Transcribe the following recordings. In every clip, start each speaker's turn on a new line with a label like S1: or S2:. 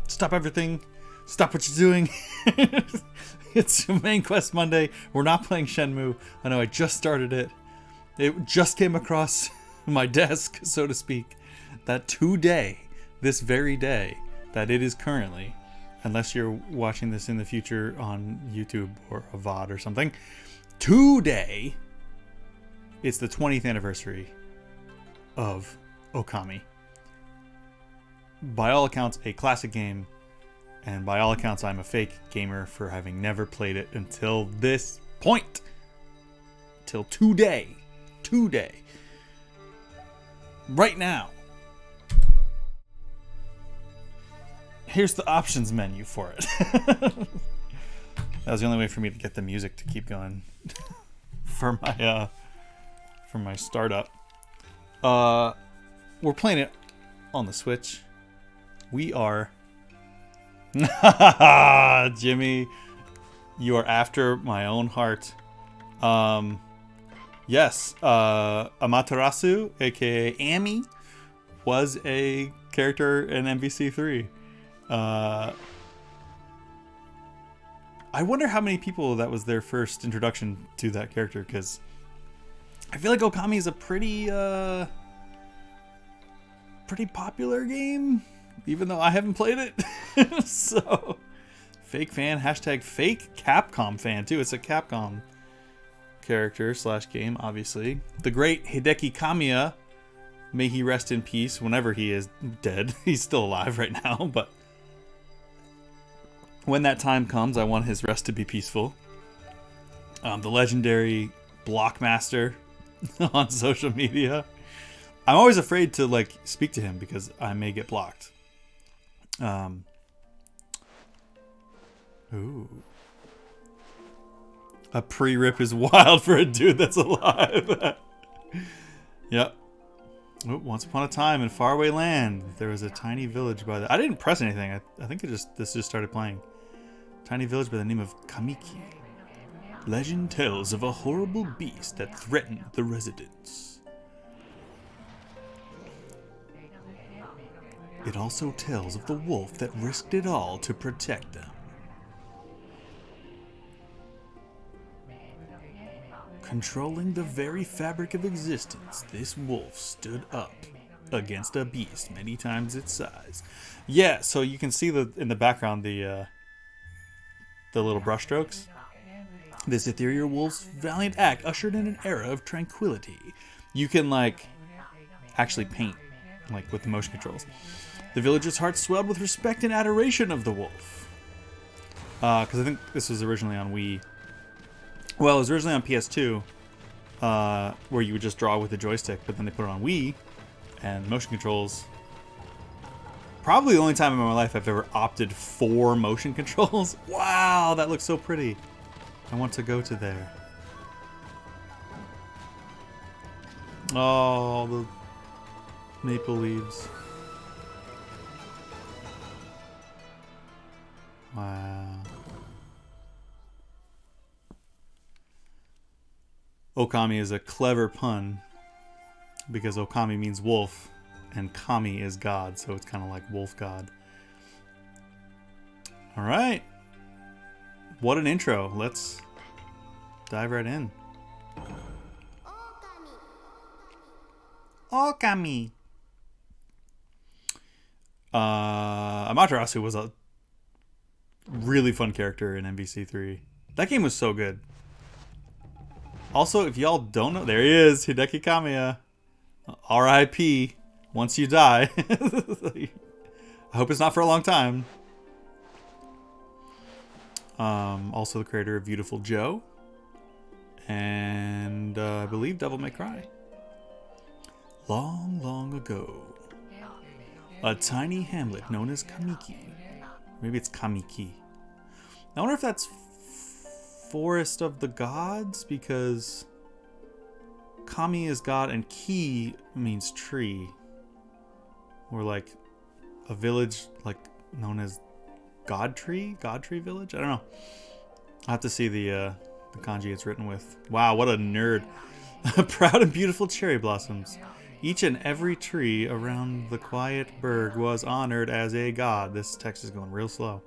S1: Stop everything. Stop what you're doing. It's Main Quest Monday. We're not playing Shenmue. I know I just started it. It just came across my desk, so to speak, that today, this very day, that it is currently, unless you're watching this in the future on YouTube or a VOD or something, today, it's the 20th anniversary of Okami. By all accounts, a classic game, and by all accounts, I'm a fake gamer for having never played it until this point. Till today. Today. Right now. Here's the options menu for it. That was the only way for me to get the music to keep going for my startup. We're playing it on the Switch. We are Jimmy, you are after my own heart. Yes, Amaterasu, aka Amy, was a character in MVC3. I wonder how many people that was their first introduction to that character, because I feel like Okami is a pretty popular game, even though I haven't played it. So, fake fan, hashtag fake Capcom fan too. It's a Capcom character / game, obviously. The great Hideki Kamiya, may he rest in peace whenever he is dead. He's still alive right now, but when that time comes, I want his rest to be peaceful. The legendary Blockmaster on social media. I'm always afraid to speak to him because I may get blocked. Ooh. A pre-rip is wild for a dude that's alive. Yep. Oh, once upon a time in faraway land, there was a tiny village by the... I didn't press anything. I think this just started playing. Tiny village by the name of Kamiki. Legend tells of a horrible beast that threatened the residents. It also tells of the wolf that risked it all to protect them. Controlling the very fabric of existence, this wolf stood up against a beast many times its size. Yeah, so you can see in the background the little brushstrokes. This ethereal wolf's valiant act ushered in an era of tranquility. You can actually paint with the motion controls. The villagers' hearts swelled with respect and adoration of the wolf. Because I think this was originally on Wii. Well, it was originally on PS2, where you would just draw with the joystick, but then they put it on Wii, and motion controls. Probably the only time in my life I've ever opted for motion controls. Wow, that looks so pretty. I want to go to there. Oh, the maple leaves. Wow. Okami is a clever pun because Okami means wolf and Kami is God, so it's kind of like wolf god. All right. What an intro. Let's dive right in. Okami. Amaterasu was a really fun character in MVC3. That game was so good. Also, if y'all don't know, there he is, Hideki Kamiya. R.I.P. Once you die. I hope it's not for a long time. Also the creator of Beautiful Joe. And I believe Devil May Cry. Long, long ago, a tiny hamlet known as Kamiki. Maybe it's Kamiki. I wonder if that's Forest of the Gods, because Kami is God and Ki means tree. Or a village known as God Tree Village? I don't know. I'll have to see the kanji it's written with. Wow, what a nerd. Proud and beautiful cherry blossoms. Each and every tree around the quiet burg was honored as a god. This text is going real slow.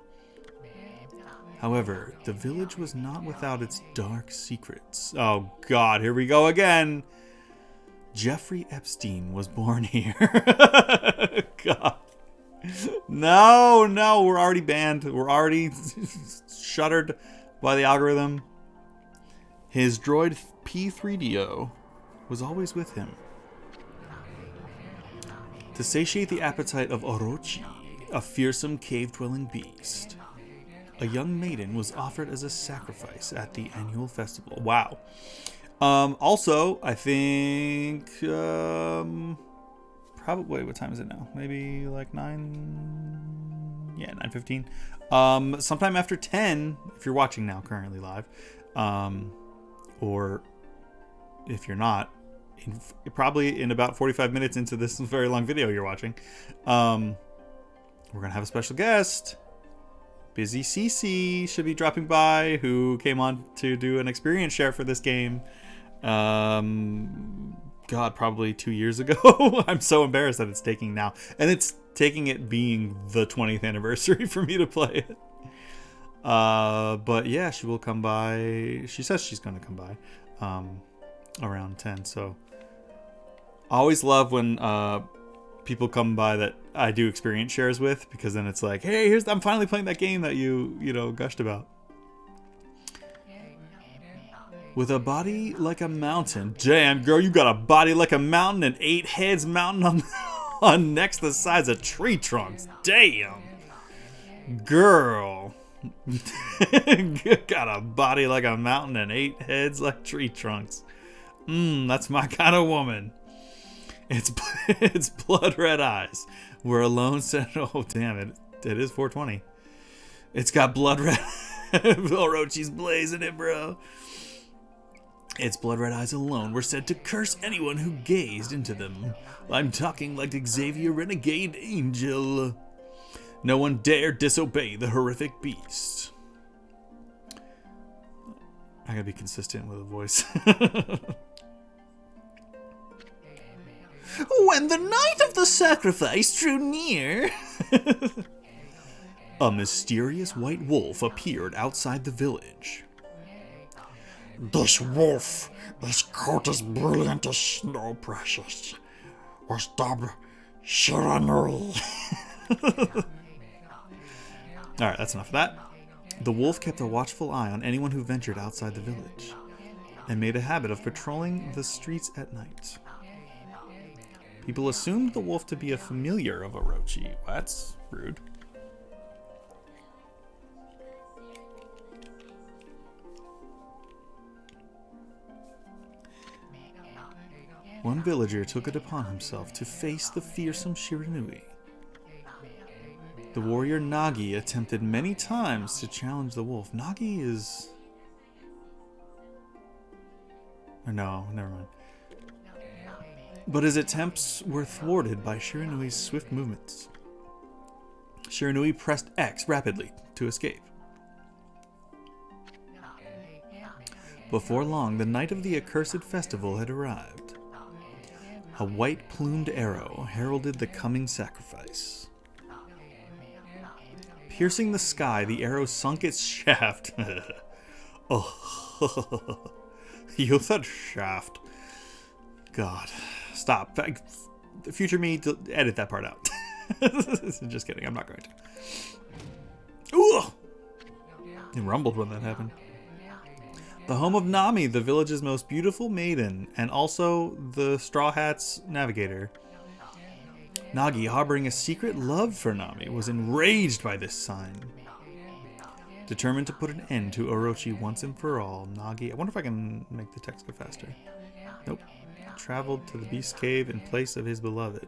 S1: However, the village was not without its dark secrets. Oh god, here we go again. Jeffrey Epstein was born here. God. No, we're already banned. We're already shuttered by the algorithm. His droid P3DO was always with him. To satiate the appetite of Orochi, a fearsome cave-dwelling beast, a young maiden was offered as a sacrifice at the annual festival. Wow. Also, I think, probably, wait, what time is it now? Maybe like 9:15. Sometime after 10, if you're watching now, currently live, or if you're not, probably in about 45 minutes into this very long video you're watching, we're gonna have a special guest. Busy CC should be dropping by, who came on to do an experience share for this game. God, probably 2 years ago. I'm so embarrassed that it's taking now. And it's taking it being the 20th anniversary for me to play it. But yeah, she will come by. She says she's going to come by around 10. So I always love when people come by that I do experience shares with, because then it's like, hey, I'm finally playing that game that you gushed about. With a body like a mountain. Damn, girl, you got a body like a mountain and 8 heads mounting on necks the size of tree trunks. Damn. Girl. Got a body like a mountain and 8 heads like tree trunks. That's my kind of woman. It's blood red eyes. We're alone. Oh, damn it is 420. It's got blood red. Orochi's blazing it, bro. Its blood red eyes alone were said to curse anyone who gazed into them. I'm talking like Xavier Renegade Angel. No one dare disobey the horrific beast. I gotta be consistent with the voice. When the night of the sacrifice drew near, a mysterious white wolf appeared outside the village. This wolf, this coat as brilliant as snow, precious, was dubbed Shiranui. Alright, that's enough of that. The wolf kept a watchful eye on anyone who ventured outside the village, and made a habit of patrolling the streets at night. People assumed the wolf to be a familiar of Orochi. That's rude. One villager took it upon himself to face the fearsome Shiranui. The warrior Nagi attempted many times to challenge the wolf. Nagi is... Or no, never mind. But his attempts were thwarted by Shiranui's swift movements. Shiranui pressed X rapidly to escape. Before long, the night of the accursed festival had arrived. A white-plumed arrow heralded the coming sacrifice. Piercing the sky, the arrow sunk its shaft. Oh, you said shaft. God, stop. Future me, edit that part out. Just kidding, I'm not going to. Ooh! It rumbled when that happened. The home of Nami, the village's most beautiful maiden, and also the Straw Hat's navigator. Nagi, harboring a secret love for Nami, was enraged by this sign. Determined to put an end to Orochi once and for all, Nagi... I wonder if I can make the text go faster. Nope. Traveled to the beast cave in place of his beloved.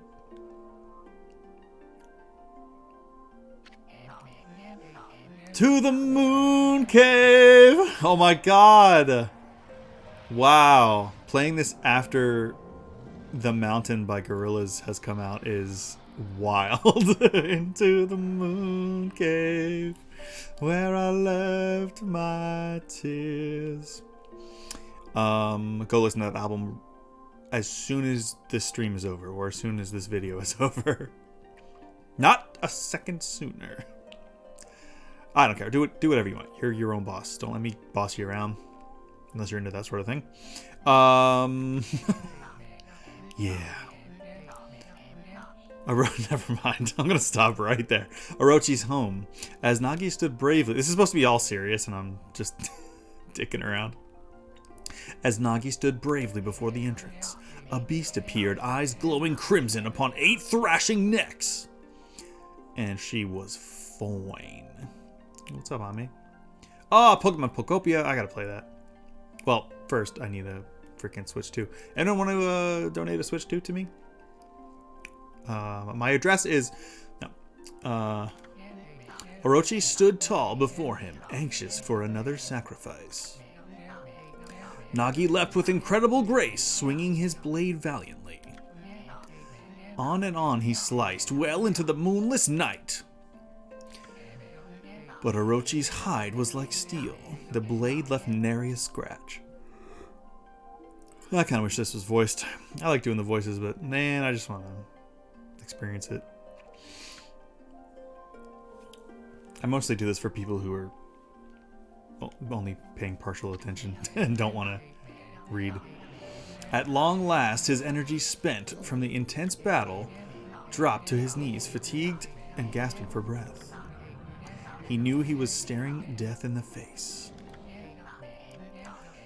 S1: To the moon cave! Oh my god! Wow. Playing this after The Mountain by Gorillaz has come out is wild. Into the moon cave, where I left my tears. Go listen to that album. as soon as this stream is over, or as soon as this video is over. Not a second sooner. I don't care. Do whatever you want. You're your own boss. Don't let me boss you around. Unless you're into that sort of thing. Yeah. Never mind. I'm going to stop right there. Orochi's home. As Nagi stood bravely... This is supposed to be all serious, and I'm just dicking around. As Nagi stood bravely before the entrance, a beast appeared, eyes glowing crimson upon 8 thrashing necks. And she was fine. What's up, Ami? Oh, Pokemon Pokopia. I gotta play that. Well, first, I need a freaking Switch 2. Anyone want to donate a Switch 2 to me? My address is... No. Orochi stood tall before him, anxious for another sacrifice. Nagi leapt with incredible grace, swinging his blade valiantly. On and on he sliced, well into the moonless night. But Orochi's hide was like steel. The blade left nary a scratch. I kind of wish this was voiced. I like doing the voices, but man, I just want to experience it. I mostly do this for people who are only paying partial attention and don't want to read. At long last, his energy spent from the intense battle dropped to his knees, fatigued and gasping for breath. He knew he was staring death in the face.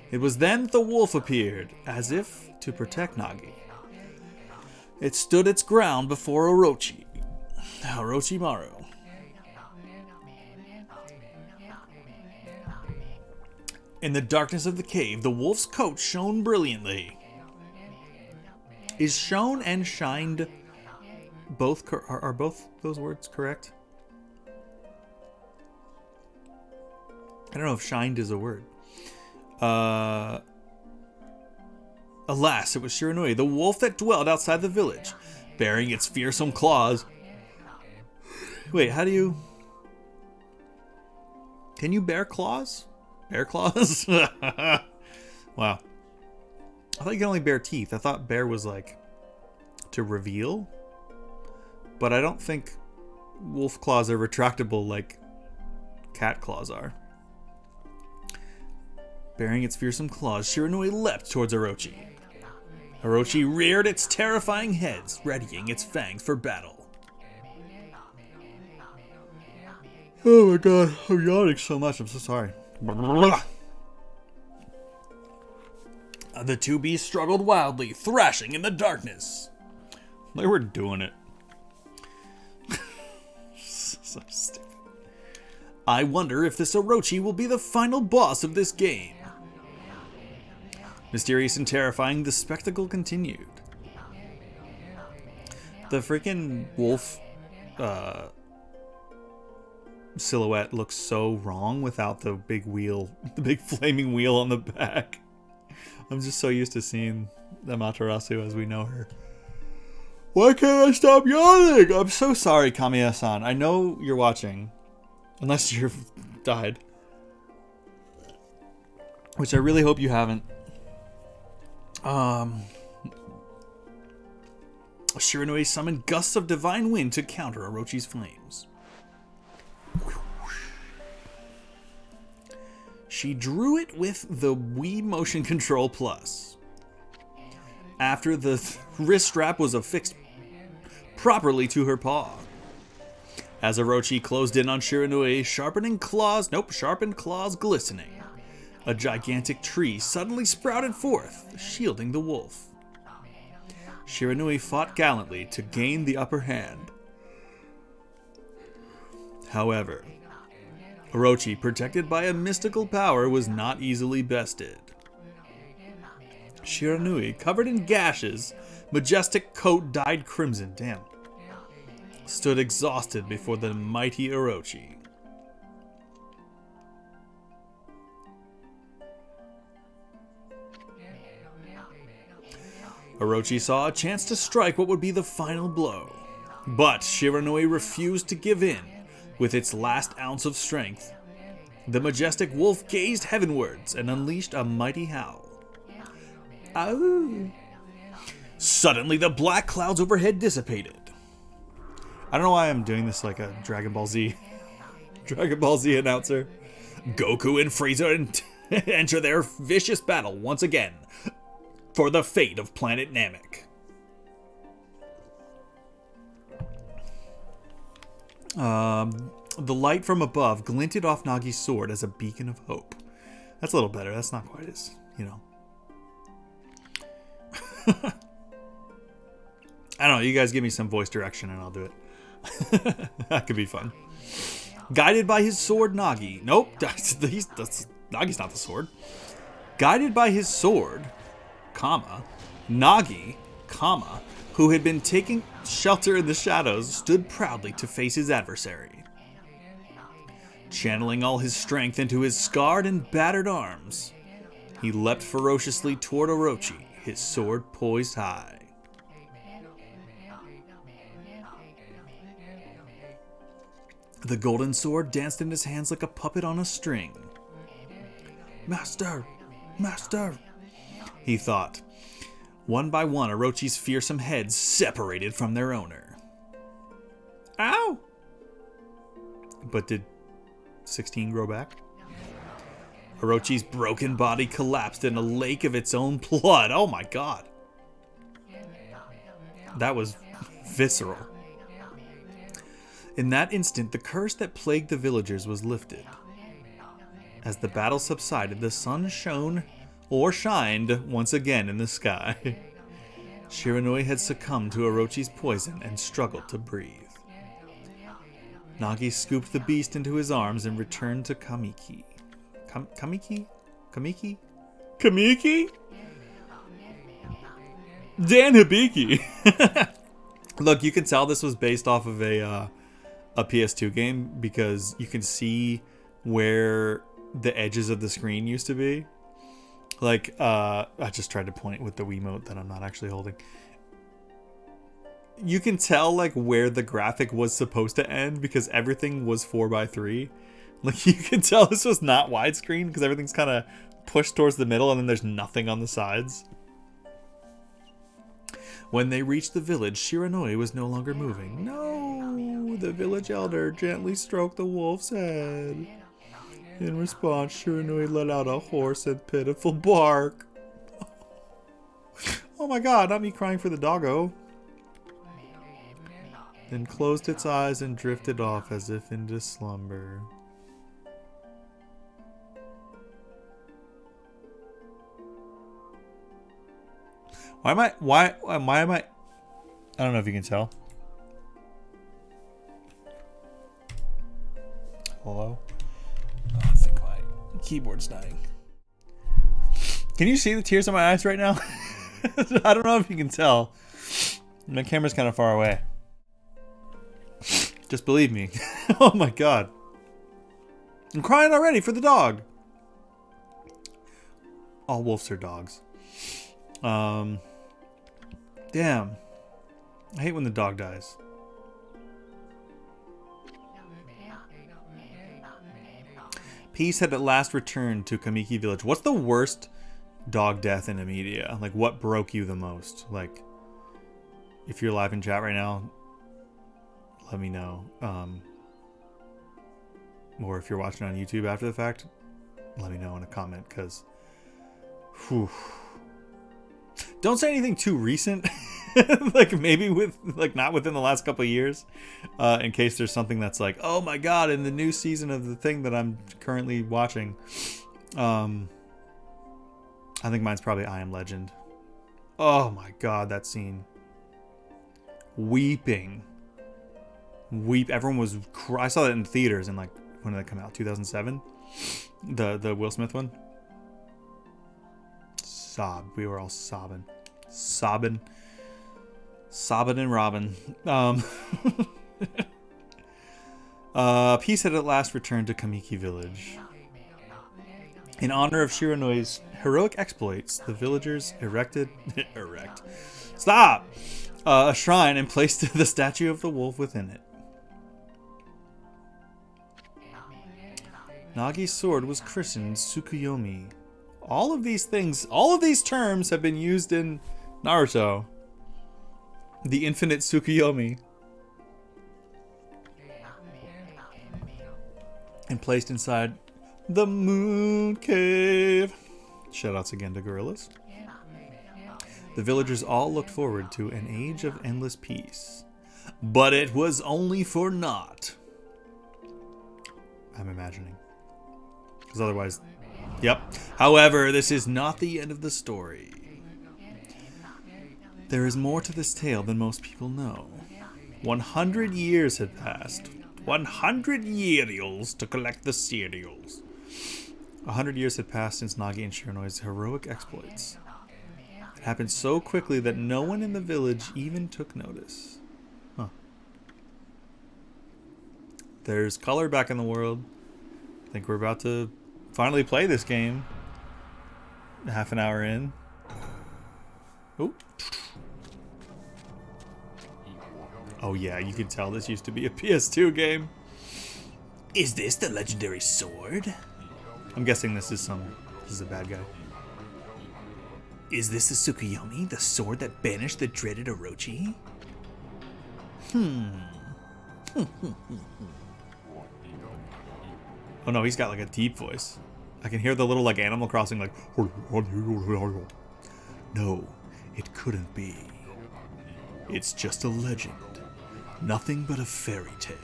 S1: It was then that the wolf appeared, as if to protect Nagi. It stood its ground before Orochi. Orochimaru. In the darkness of the cave, the wolf's coat shone brilliantly. Is shone and shined both are both those words correct? I don't know if shined is a word. Alas, it was Shiranui, the wolf that dwelled outside the village, bearing its fearsome claws. Wait, how do you... Can you bear claws? Bear claws? Wow. I thought you could only bear teeth. I thought bear was like to reveal. But I don't think wolf claws are retractable like cat claws are. Bearing its fearsome claws, Shiranui leapt towards Orochi. Orochi reared its terrifying heads, readying its fangs for battle. Oh my god, I'm yawning so much, I'm so sorry. The two beasts struggled wildly, thrashing in the darkness. They were doing it. So stupid. I wonder if this Orochi will be the final boss of this game. Mysterious and terrifying, the spectacle continued. The freaking wolf silhouette looks so wrong without the big wheel, the big flaming wheel on the back. I'm just so used to seeing the Amaterasu as we know her. Why can't I stop yawning? I'm so sorry, Kamiya-san. I know you're watching. Unless you've died. Which I really hope you haven't. Shiranui summoned gusts of divine wind to counter Orochi's flames. She drew it with the Wii Motion Control Plus. After the wrist strap was affixed properly to her paw. As Orochi closed in on Shiranui, sharpened claws glistening. A gigantic tree suddenly sprouted forth, shielding the wolf. Shiranui fought gallantly to gain the upper hand. However, Orochi, protected by a mystical power, was not easily bested. Shiranui, covered in gashes, majestic coat dyed crimson, stood exhausted before the mighty Orochi. Orochi saw a chance to strike what would be the final blow. But Shiranui refused to give in. With its last ounce of strength, the majestic wolf gazed heavenwards and unleashed a mighty howl. Ow! Suddenly, the black clouds overhead dissipated. I don't know why I'm doing this like a Dragon Ball Z announcer. Goku and Frieza enter their vicious battle once again for the fate of planet Namek. The light from above glinted off Nagi's sword as a beacon of hope. That's a little better. That's not quite as, I don't know. You guys give me some voice direction and I'll do it. That could be fun. Guided by his sword, Nagi. Nope. Nagi's not the sword. Guided by his sword, Nagi, who had been taking shelter in the shadows, stood proudly to face his adversary. Channeling all his strength into his scarred and battered arms, he leapt ferociously toward Orochi, his sword poised high. The golden sword danced in his hands like a puppet on a string. Master! Master! He thought. One by one, Orochi's fearsome heads separated from their owner. Ow! But did 16 grow back? Orochi's broken body collapsed in a lake of its own blood. Oh my god. That was visceral. In that instant, the curse that plagued the villagers was lifted. As the battle subsided, the sun shined once again in the sky. Shiranui had succumbed to Orochi's poison and struggled to breathe. Nagi scooped the beast into his arms and returned to Kamiki. Kamiki? Dan Hibiki! Look, you can tell this was based off of a PS2 game because you can see where the edges of the screen used to be. Like, I just tried to point with the Wiimote that I'm not actually holding. You can tell, like, where the graphic was supposed to end because everything was 4:3. Like, you can tell this was not widescreen because everything's kind of pushed towards the middle and then there's nothing on the sides. When they reached the village, Shiranui was no longer moving. No, the village elder gently stroked the wolf's head. In response, Shiranui let out a hoarse and pitiful bark. Oh my god, not me crying for the doggo. Then closed its eyes and drifted off as if into slumber. Why am I? I don't know if you can tell. Hello? Oh, I think my keyboard's dying. Can you see the tears in my eyes right now? I don't know if you can tell. My camera's kind of far away. Just believe me. Oh my god. I'm crying already for the dog. All wolves are dogs. Damn. I hate when the dog dies. Peace had at last returned to Kamiki Village. What's the worst dog death in the media? Like, what broke you the most? Like, if you're live in chat right now, let me know. Or if you're watching on YouTube after the fact, let me know in a comment, because... Don't say anything too recent. Like, maybe not within the last couple of years. In case there's something that's like, oh my god, in the new season of the thing that I'm currently watching. I think mine's probably I Am Legend. Oh my god, that scene. Weeping. Everyone was I saw that in theaters in, like, when did that come out? 2007? The Will Smith one? We were all sobbing and robbing. Peace had at last returned to Kamiki Village. In honor of Shiranui's heroic exploits, the villagers erected a shrine and placed the statue of the wolf within it. Nagi's sword was christened Tsukuyomi. All of these terms have been used in Naruto. The infinite Tsukuyomi. And placed inside the moon cave. Shoutouts again to gorillas. The villagers all looked forward to an age of endless peace. But it was only for naught. I'm imagining. Because otherwise... Yep. However, this is not the end of the story. There is more to this tale than most people know. 100 years had passed. 100 years to collect the cereals. 100 years had passed since Nagi and Shiranoi's heroic exploits. It happened so quickly that no one in the village even took notice. Huh. There's color back in the world. I think we're about to finally play this game. Half an hour in. Oh. Oh yeah, you can tell this used to be a PS2 game. Is this the legendary sword? I'm guessing this is a bad guy. Is this the Tsukuyomi, the sword that banished the dreaded Orochi? Oh no, he's got like a deep voice. I can hear the little like Animal Crossing like... No, it couldn't be. It's just a legend. Nothing but a fairy tale.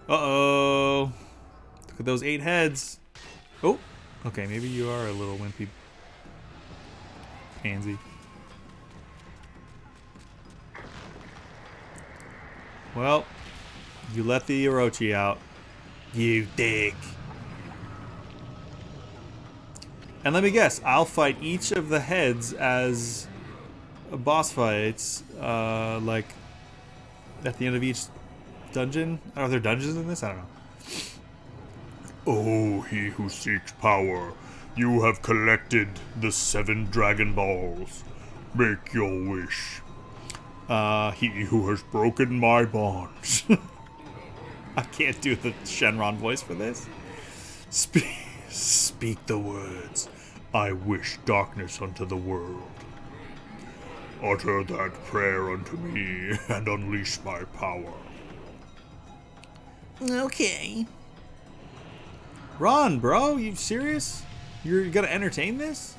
S1: Uh-oh. Look at those 8 heads. Oh, okay, maybe you are a little wimpy pansy. Well, you let the Orochi out. You dig. And let me guess, I'll fight each of the heads as boss fights, like at the end of each dungeon. Are there dungeons in this? I don't know. Oh, he who seeks power, you have collected the 7 Dragon Balls. Make your wish. He who has broken my bonds. I can't do the Shenron voice for this. Speak the words. I wish darkness unto the world. Utter that prayer unto me and unleash my power. Okay. Ron, bro, you serious? You're gonna entertain this?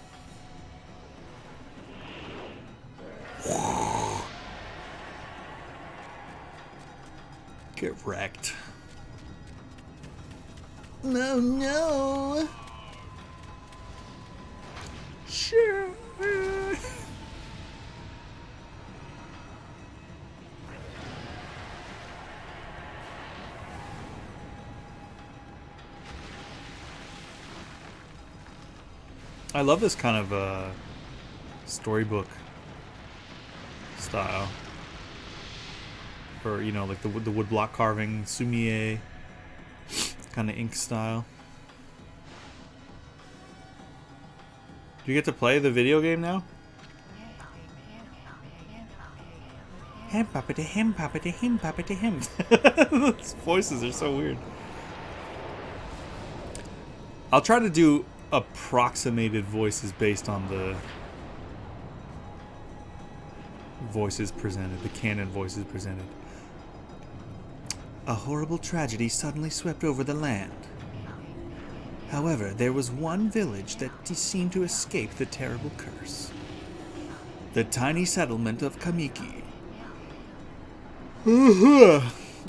S1: Get wrecked. No, no. Sure. I love this kind of storybook style. Or, you know, like the woodblock carving, sumie kind of ink style. Do you get to play the video game now? Him, papa to him, papa to him, papa to him. Those voices are so weird. I'll try to do approximated voices based on the voices presented, the canon voices presented. A horrible tragedy suddenly swept over the land. However, there was one village that seemed to escape the terrible curse. The tiny settlement of Kamiki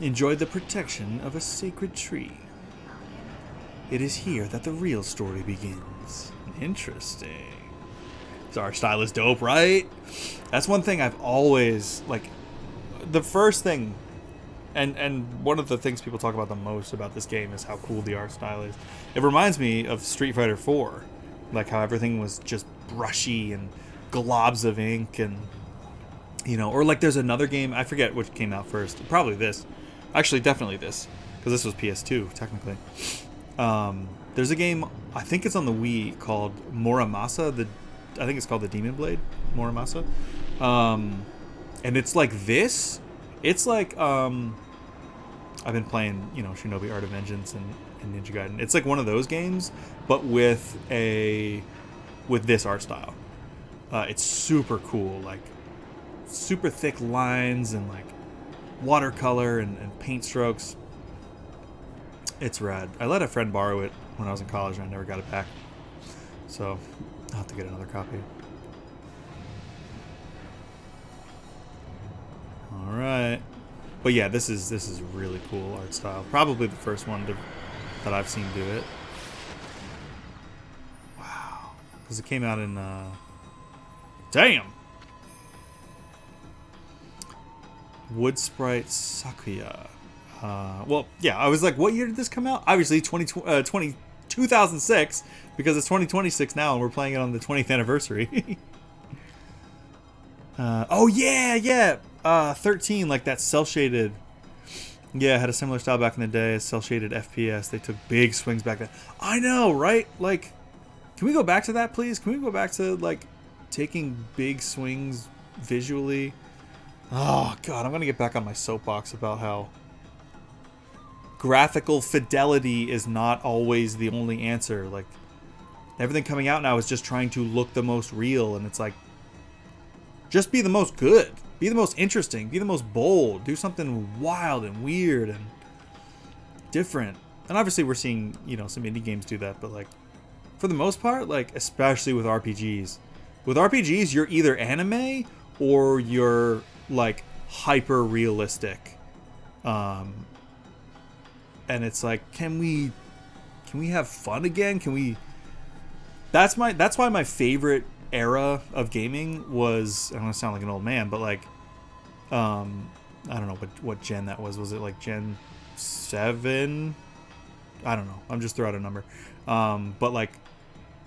S1: enjoyed the protection of a sacred tree. It is here that the real story begins. Interesting. So our style is dope, right? That's one thing I've always, like, the first thing, and one of the things people talk about the most about this game is how cool the art style is. It reminds me of Street Fighter 4, like how everything was just brushy and globs of ink, and, you know, or like there's another game, I forget which came out first, probably this. Actually, definitely this, because this was PS2, technically. There's a game, I think it's on the Wii, called Muramasa, I think it's called the Demon Blade, Muramasa. And it's like this. It's like, I've been playing, you know, Shinobi Art of Vengeance and Ninja Gaiden. It's like one of those games, but with this art style. It's super cool, like super thick lines and like watercolor and paint strokes. It's rad. I let a friend borrow it when I was in college and I never got it back. So I'll have to get another copy. Alright. But yeah, this is really cool art style. Probably the first one that I've seen do it. Wow. Because it came out in damn! Wood Sprite Sakuya. Well, yeah, I was like, what year did this come out? Obviously, 2006, because it's 2026 now, and we're playing it on the 20th anniversary. Oh, yeah. 13, like that cel-shaded. Yeah, had a similar style back in the day, cel-shaded FPS. They took big swings back then. I know, right? Like, can we go back to that, please? Can we go back to, like, taking big swings visually? Oh, God, I'm going to get back on my soapbox about how graphical fidelity is not always the only answer. Like, everything coming out now is just trying to look the most real, and it's like, just be the most good. Be the most interesting. Be the most bold. Do something wild and weird and different. And obviously we're seeing, you know, some indie games do that, but like, for the most part, like, especially with RPGs. With RPGs, you're either anime or you're, like, hyper-realistic. And it's like, can we have fun again? Can we... That's why my favorite era of gaming was, I don't want to sound like an old man, but like, I don't know what gen that was. Was it like Gen 7? I don't know. I'm just throwing out a number. But like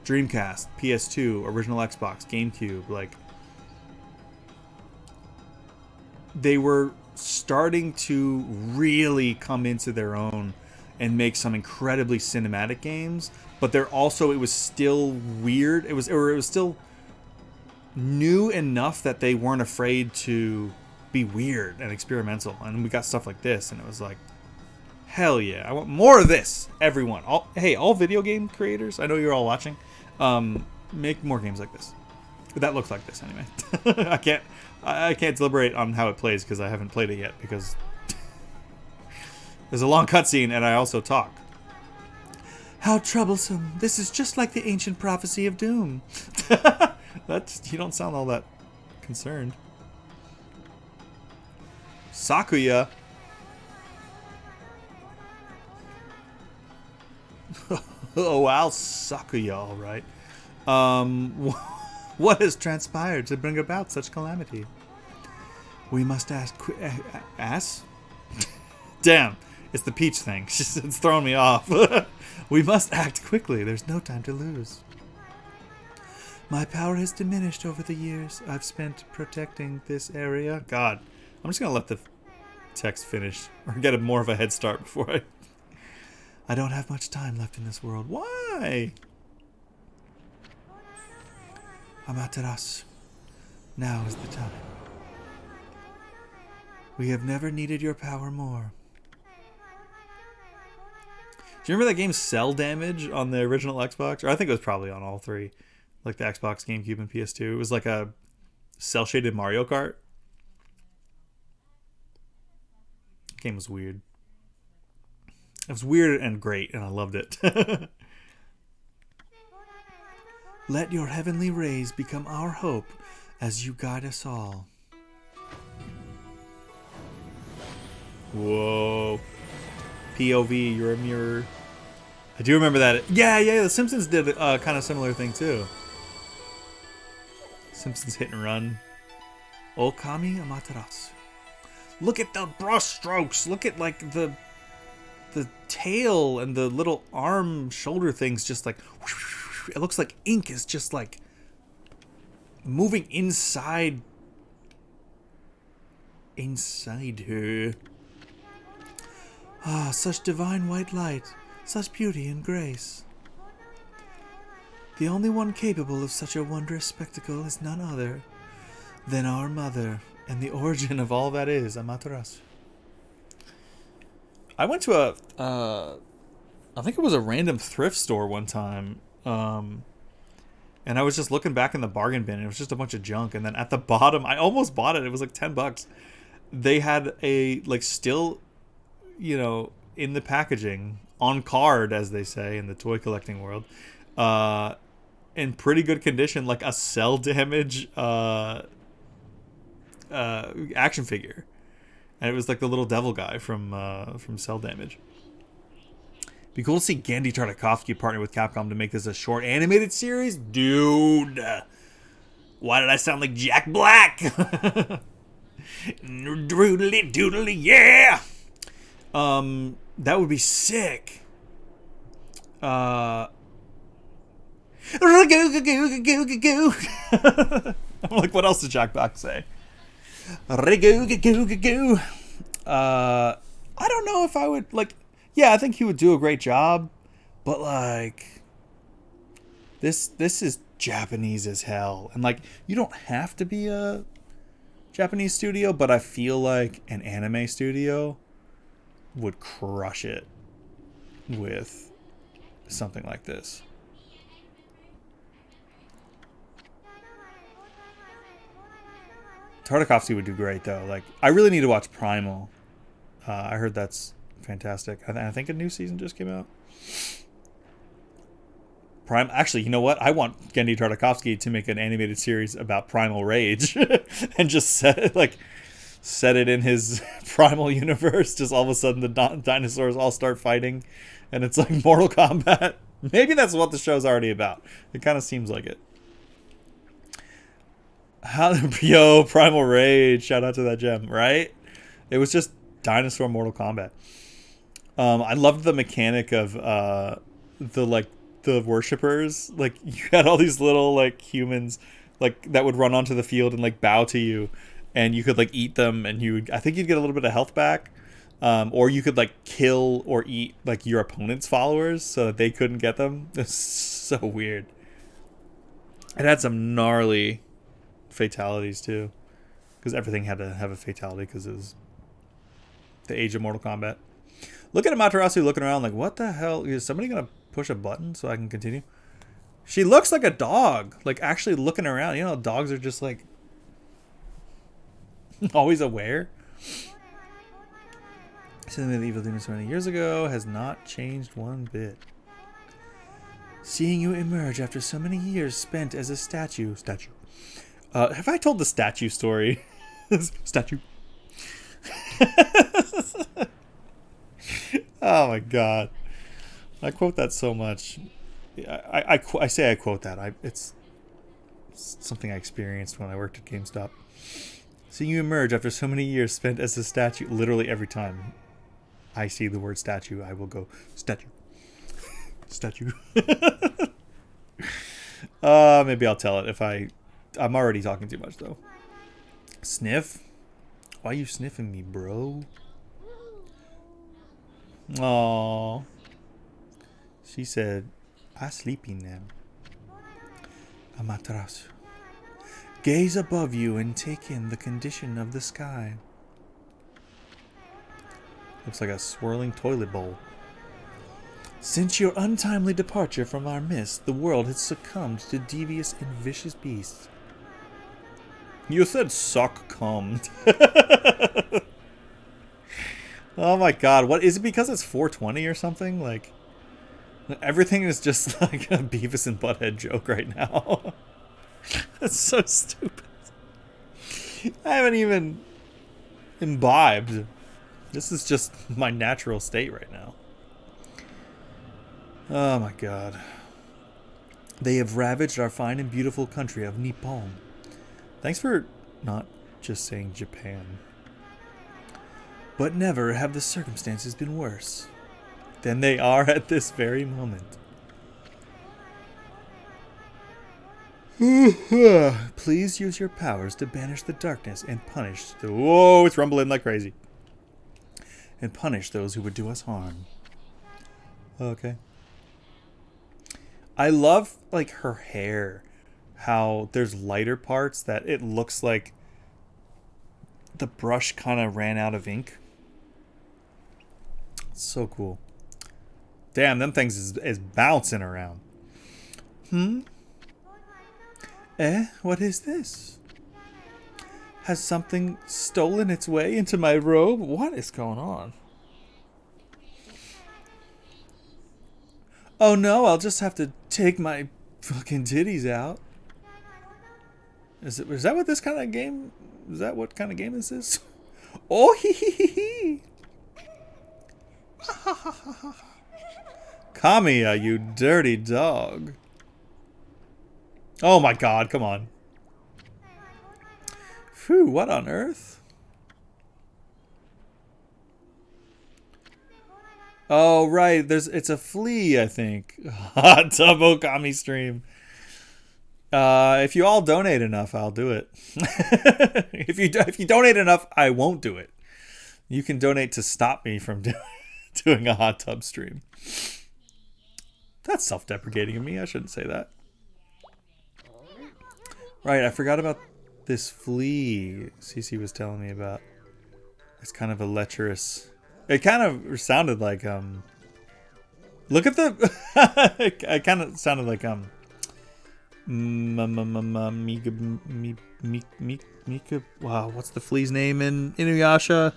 S1: Dreamcast, PS2, original Xbox, GameCube, like they were starting to really come into their own and make some incredibly cinematic games, but it was still weird. It was still new enough that they weren't afraid to be weird and experimental. And we got stuff like this, and it was like, hell yeah, I want more of this. Everyone, all video game creators, I know you're all watching, make more games like this. That looks like this anyway. I can't deliberate on how it plays because I haven't played it yet, because there's a long cutscene and I also talk. How troublesome. This is just like the ancient prophecy of doom. You don't sound all that concerned. Sakuya. Oh, I'll Sakuya, all right. What has transpired to bring about such calamity? We must ask... Ass? Damn, it's the peach thing. It's throwing me off. We must act quickly. There's no time to lose. My power has diminished over the years I've spent protecting this area. God, I'm just going to let the text finish or get more of a head start before I don't have much time left in this world. Why? Amaterasu, now is the time. We have never needed your power more. Do you remember that game Cell Damage on the original Xbox? Or I think it was probably on all three. Like the Xbox, GameCube, and PS2. It was like a cel-shaded Mario Kart. The game was weird. It was weird and great, and I loved it. Let your heavenly rays become our hope as you guide us all. Whoa. POV, you're a mirror. I do remember that. Yeah, the Simpsons did a kind of similar thing too. Simpsons Hit and Run. Okami Amaterasu. Look at the brush strokes. Look at like the tail and the little arm shoulder things just like whoosh, it looks like ink is just like moving inside her. Ah, such divine white light, such beauty and grace. The only one capable of such a wondrous spectacle is none other than our mother, and the origin of all that is Amaterasu. I went to I think it was a random thrift store one time, and And I was just looking back in the bargain bin, and it was just a bunch of junk. And then at the bottom, I almost bought it. It was like $10. They had a like still, in the packaging on card, as they say in the toy collecting world, in pretty good condition, like a cell damage action figure, and it was like the little devil guy from Cell Damage. Be cool to see Genndy Tartakovsky partner with Capcom to make this a short animated series, dude. Why did I sound like Jack Black? Doodly doodly, yeah. That would be sick. I'm like, what else did Jack Black say? I don't know if I would like. Yeah, I think he would do a great job, but like, this is Japanese as hell, and like, you don't have to be a Japanese studio, but I feel like an anime studio would crush it with something like this. Tartakovsky would do great though. Like, I really need to watch Primal. I heard that's fantastic. I think a new season just came out. Actually, you know what? I want Genndy Tartakovsky to make an animated series about Primal Rage and just set it in his Primal universe. Just all of a sudden the dinosaurs all start fighting, and it's like Mortal Kombat. Maybe that's what the show's already about. It kind of seems like it. Yo, Primal Rage! Shout out to that gem, right? It was just dinosaur Mortal Kombat. I loved the mechanic of the worshippers. Like, you had all these little like humans like that would run onto the field and like bow to you, and you could like eat them, and I think you'd get a little bit of health back, or you could like kill or eat like your opponent's followers so that they couldn't get them. It's so weird. It had some gnarly fatalities too, because everything had to have a fatality because it was the age of Mortal Kombat. Look at Amaterasu looking around like, what the hell? Is somebody gonna push a button so I can continue? She looks like a dog, like actually looking around. You know, dogs are just like always aware. Something that Evil Demon so many years ago has not changed one bit. Seeing you emerge after so many years spent as a statue. Have I told the statue story? Statue. Oh my god, I quote that so much. I say I quote that. It's something I experienced when I worked at GameStop. Seeing you emerge after so many years spent as a statue. Literally every time I see the word statue, I will go statue. Statue. Maybe I'll tell it if I'm already talking too much though. Sniff? Why are you sniffing me, bro? Aww. She said, I sleepy now. Amaterasu. Gaze above you and take in the condition of the sky. Looks like a swirling toilet bowl. Since your untimely departure from our midst, the world has succumbed to devious and vicious beasts. You said succumbed. Oh my god, what is it, because it's 420 or something? Like, everything is just like a Beavis and Butthead joke right now. That's so stupid. I haven't even imbibed. This is just my natural state right now. Oh my god. They have ravaged our fine and beautiful country of Nippon. Thanks for not just saying Japan. But never have the circumstances been worse than they are at this very moment. Please use your powers to banish the darkness and punish the... Whoa, it's rumbling like crazy. And punish those who would do us harm. Okay. I love, like, her hair. How there's lighter parts that it looks like the brush kind of ran out of ink. It's so cool. Damn, them things is bouncing around. What is this? Has something stolen its way into my robe? What is going on? Oh no, I'll just have to take my fucking titties out. Is that what this kind of game? Is that what kind of game this is? Oh hee hee hee hee. Kamiya, you dirty dog. Oh my god, come on. Phew, what on earth? Oh right, it's a flea, I think. Hot tub Okami stream. If you all donate enough, I'll do it. if you donate enough, I won't do it. You can donate to stop me from doing a hot tub stream. That's self-deprecating of me. I shouldn't say that. Right, I forgot about this flea Cece was telling me about. It's kind of a lecherous. It kind of sounded like look at the. It kind of sounded like Mika. Wow, what's the flea's name in Inuyasha?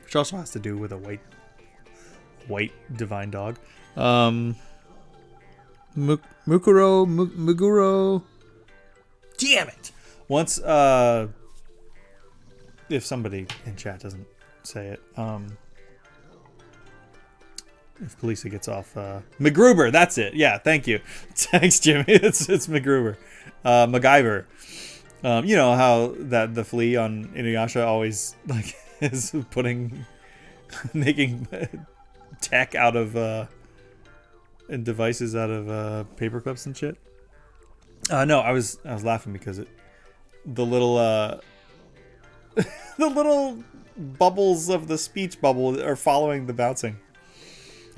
S1: Which also has to do with a white divine dog. Muguro. Damn it! Once if somebody in chat doesn't say it, if Kalisa gets off, MacGruber, that's it. Yeah, thank you. Thanks, Jimmy. It's MacGruber. MacGyver. You know how that the flea on Inuyasha always like is making tech out of and devices out of paper clips and shit. No, I was laughing because the little the little bubbles of the speech bubble are following the bouncing.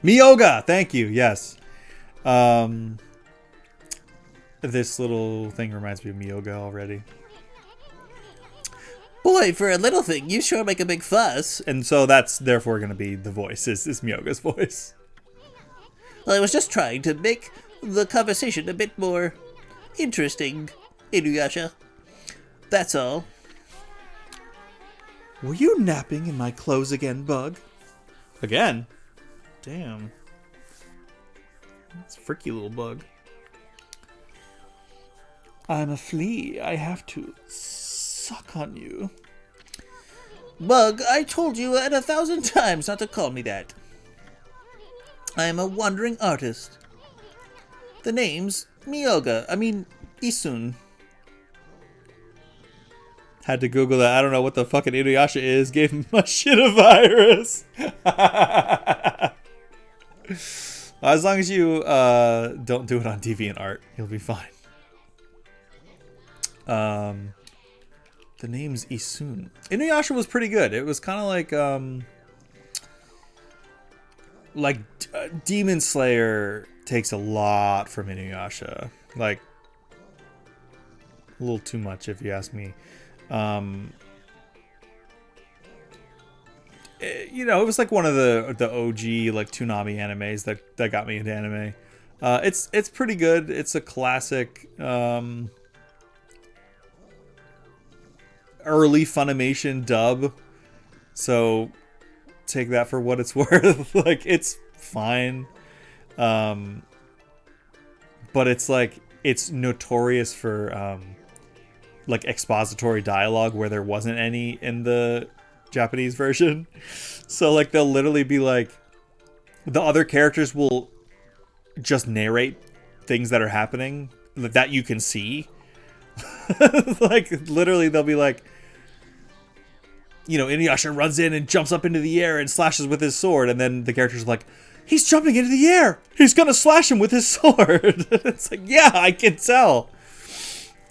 S1: Miyoga, thank you. Yes. This little thing reminds me of Miyoga already. Boy, for a little thing, you sure make a big fuss. And so that's therefore going to be the voice, is Miyoga's voice.
S2: Well, I was just trying to make the conversation a bit more interesting, Inuyasha. That's all.
S1: Were you napping in my clothes again, Bug? Again? Damn. That's a freaky little bug. I'm a flea. I have to suck on you.
S2: Bug, I told you 1,000 times not to call me that. I am a wandering artist. The name's Isun.
S1: Had to Google that. I don't know what the fucking Inuyasha is. Gave my shit a virus. As long as you don't do it on DeviantArt, you'll be fine. The name's Isun. Inuyasha was pretty good. It was kind of like Demon Slayer takes a lot from Inuyasha. Like a little too much, if you ask me. You know, it was like one of the OG like Toonami animes that got me into anime. It's pretty good. It's a classic early Funimation dub. So take that for what it's worth. Like it's fine. But it's like it's notorious for like expository dialogue where there wasn't any in the Japanese version. So like they'll literally be like the other characters will just narrate things that are happening that you can see. Like literally they'll be like, you know, Inuyasha runs in and jumps up into the air and slashes with his sword, and then the character's like, he's jumping into the air, he's gonna slash him with his sword. It's like, yeah, I can tell.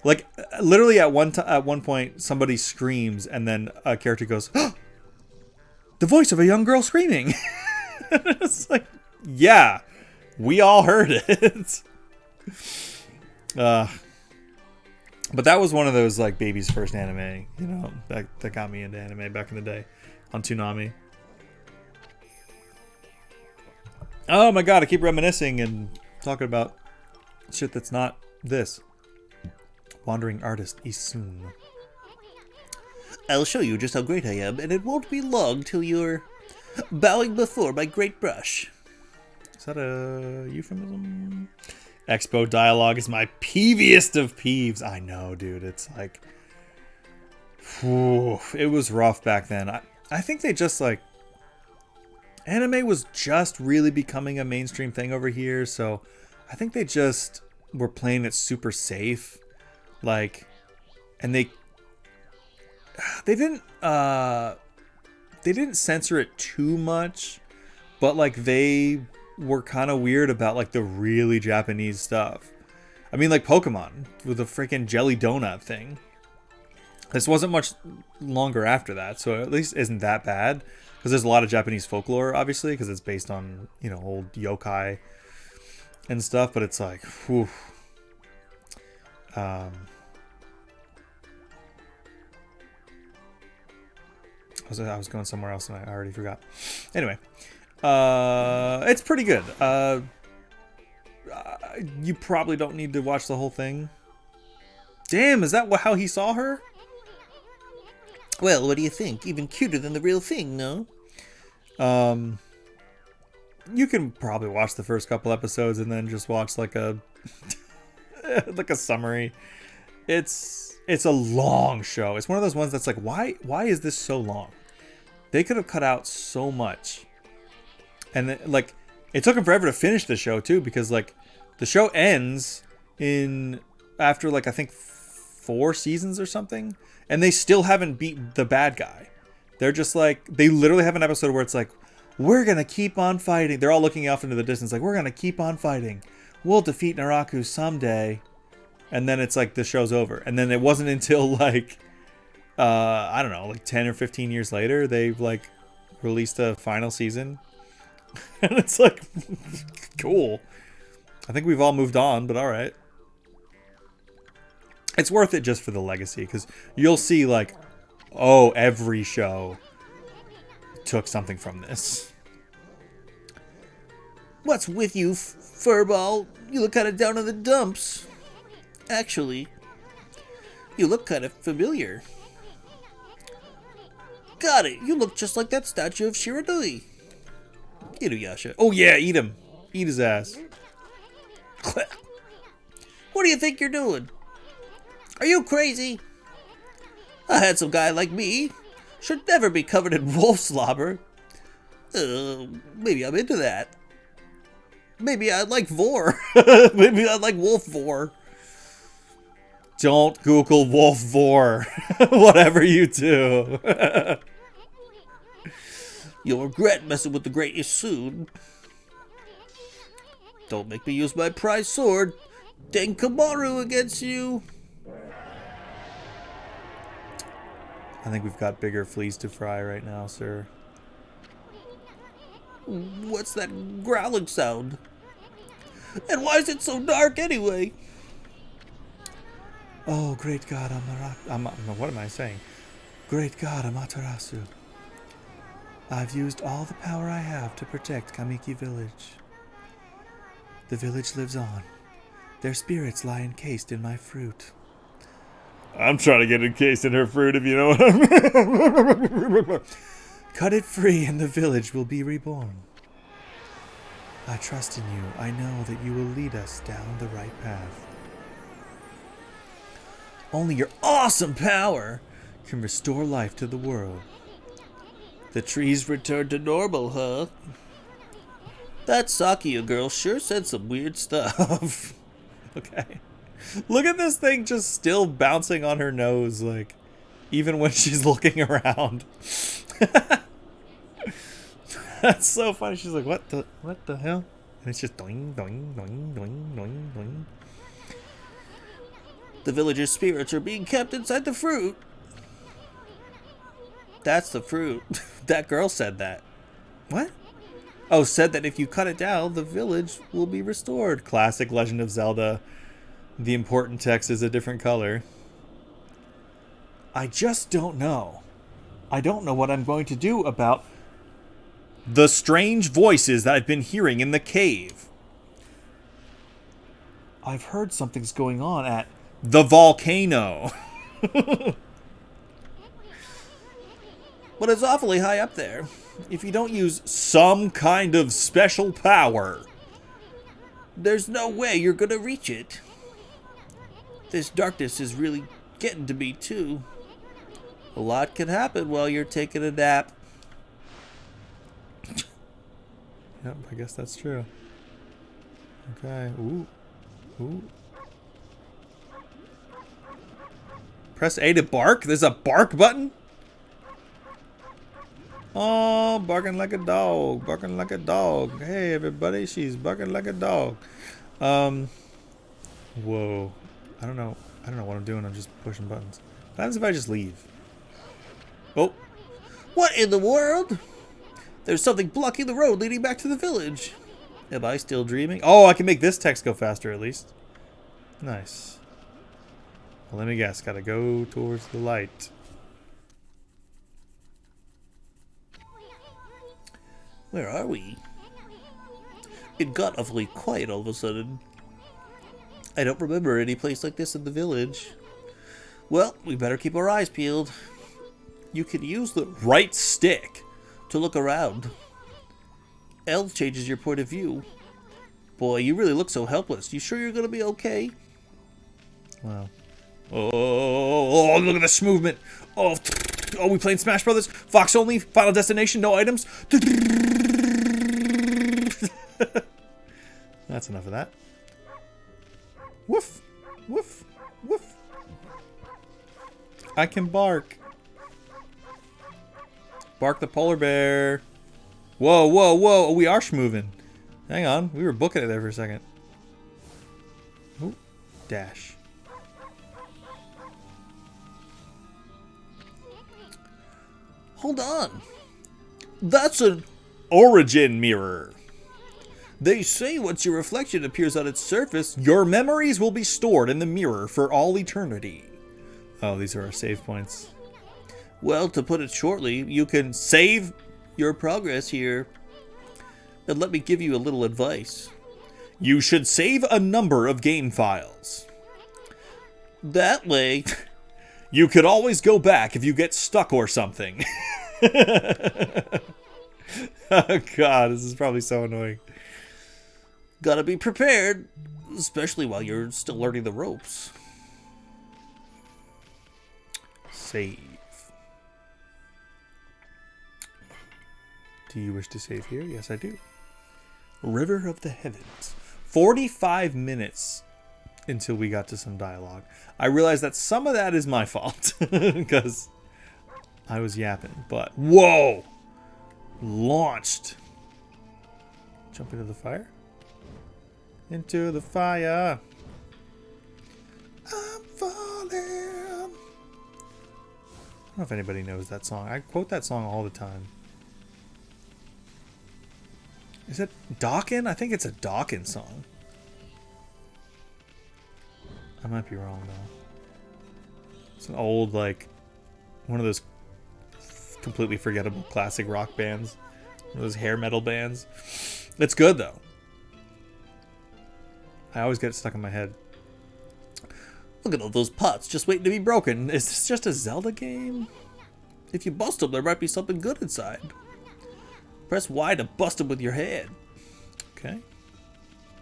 S1: Like literally at one point somebody screams and then a character goes, oh, the voice of a young girl screaming. It's like, yeah, we all heard it. But that was one of those like baby's first anime, you know, that got me into anime back in the day on Toonami. Oh my god, I keep reminiscing and talking about shit that's not this. wandering artist Isun.
S2: I'll show you just how great I am, and it won't be long till you're bowing before my great brush.
S1: Is that a euphemism? Expo dialogue is my peeviest of peeves. I know, dude. It's like, whew, it was rough back then. I think they just like, anime was just really becoming a mainstream thing over here, so I think they just were playing it super safe, like, and they didn't censor it too much, but like they were kind of weird about like the really Japanese stuff. I mean, like Pokemon with the freaking jelly donut thing. This wasn't much longer after that, so at least isn't that bad, because there's a lot of Japanese folklore, obviously, because it's based on, you know, old yokai and stuff. But it's like, whew. I was going somewhere else and I already forgot. Anyway, it's pretty good. You probably don't need to watch the whole thing. Damn, is that how he saw her?
S2: Well, what do you think? Even cuter than the real thing, no?
S1: You can probably watch the first couple episodes and then just watch like a like a summary. It's a long show. It's one of those ones that's like, why is this so long? They could have cut out so much. And then, like, it took them forever to finish the show too, because like the show ends after like I think 4 seasons or something, and they still haven't beat the bad guy. They're just like, they literally have an episode where it's like, we're gonna keep on fighting. They're all looking off into the distance like, we're gonna keep on fighting. We'll defeat Naraku someday. And then it's like the show's over. And then it wasn't until like I don't know, like 10 or 15 years later, they've like released a final season. And it's like, cool. I think we've all moved on, but all right. It's worth it just for the legacy, because you'll see like, oh, every show took something from this.
S2: What's with you, furball? You look kind of down in the dumps. Actually, you look kind of familiar. Got it. You look just like that statue of Shiradui. Inuyasha.
S1: Oh yeah, eat him. Eat his ass.
S2: What do you think you're doing? Are you crazy? A handsome guy like me should never be covered in wolf slobber. Maybe I'm into that. Maybe I like vor. Maybe I like wolf vor.
S1: Don't Google wolf vor. Whatever you do.
S2: You'll regret messing with the great Isun. Don't make me use my prized sword, Denkamaru, against you.
S1: I think we've got bigger fleas to fry right now, sir.
S2: What's that growling sound? And why is it so dark anyway?
S1: Oh, great God, what am I saying? Great God, Amaterasu. I've used all the power I have to protect Kamiki Village. The village lives on. Their spirits lie encased in my fruit. I'm trying to get encased in her fruit, if you know what I mean. Cut it free and the village will be reborn. I trust in you. I know that you will lead us down the right path. Only your awesome power can restore life to the world.
S2: The trees returned to normal, huh? That Sakia girl sure said some weird stuff.
S1: Okay. Look at this thing just still bouncing on her nose, like, even when she's looking around. That's so funny. She's like, what the hell? And it's just doing, doing, doing, doing, doing, doing.
S2: The villagers' spirits are being kept inside the fruit. That's the fruit. That girl said that.
S1: What? Oh, said that if you cut it down, the village will be restored. Classic Legend of Zelda. The important text is a different color. I just don't know. I don't know what I'm going to do about the strange voices that I've been hearing in the cave. I've heard something's going on at The volcano.
S2: But it's awfully high up there.
S1: If you don't use some kind of special power.
S2: There's no way you're gonna reach it. This darkness is really getting to me, too. A lot can happen while you're taking a nap.
S1: Yep, I guess that's true. Okay. Ooh. Ooh. Press A to bark? There's a bark button? Oh, barking like a dog. Barking like a dog. Hey, everybody. She's barking like a dog. Whoa. I don't know what I'm doing. I'm just pushing buttons. What happens if I just leave? Oh.
S2: What in the world? There's something blocking the road leading back to the village.
S1: Am I still dreaming? Oh, I can make this text go faster at least. Nice. Well, let me guess. Gotta go towards the light.
S2: Where are we? It got awfully quiet all of a sudden. I don't remember any place like this in the village. Well, we better keep our eyes peeled. You can use the
S1: Right stick.
S2: to look around. L changes your point of view. Boy, you really look so helpless. You sure you're gonna be okay?
S1: Wow. Oh, look at this movement. Oh, we playing Smash Brothers? Fox only? Final destination? No items? That's enough of that. Woof. Woof. Woof. I can bark. Bark the polar bear. Whoa, whoa, whoa. Oh, we are schmoving. Hang on. We were booking it there for a second. Ooh. Dash.
S2: Hold on. That's an
S1: Origin mirror.
S2: They say once your reflection appears on its surface,
S1: Your memories will be stored in the mirror for all eternity. Oh, these are our save points.
S2: well, to put it shortly, you can
S1: Save.
S2: your progress here. And let me give you a little advice.
S1: You should save a number of game files.
S2: That way,
S1: You could always go back if you get stuck or something. Oh god, this is probably so annoying.
S2: gotta be prepared, especially while you're still learning the ropes.
S1: Save. Do you wish to save here? Yes, I do. River of the Heavens. 45 minutes until we got to some dialogue. I realized that some of that is my fault because I was yapping, but whoa! Launched. Jump into the fire. Into the fire. I'm falling. I don't know if anybody knows that song. I quote that song all the time. Is it Dawkins? I think it's a Dawkins song. I might be wrong though. It's an old, like, one of those completely forgettable classic rock bands. One of those hair metal bands. It's good though. I always get it stuck in my head.
S2: Look at all those pots just waiting to be broken. Is this just a Zelda game? If you bust them, there might be something good inside. Press Y to bust them with your head.
S1: Okay.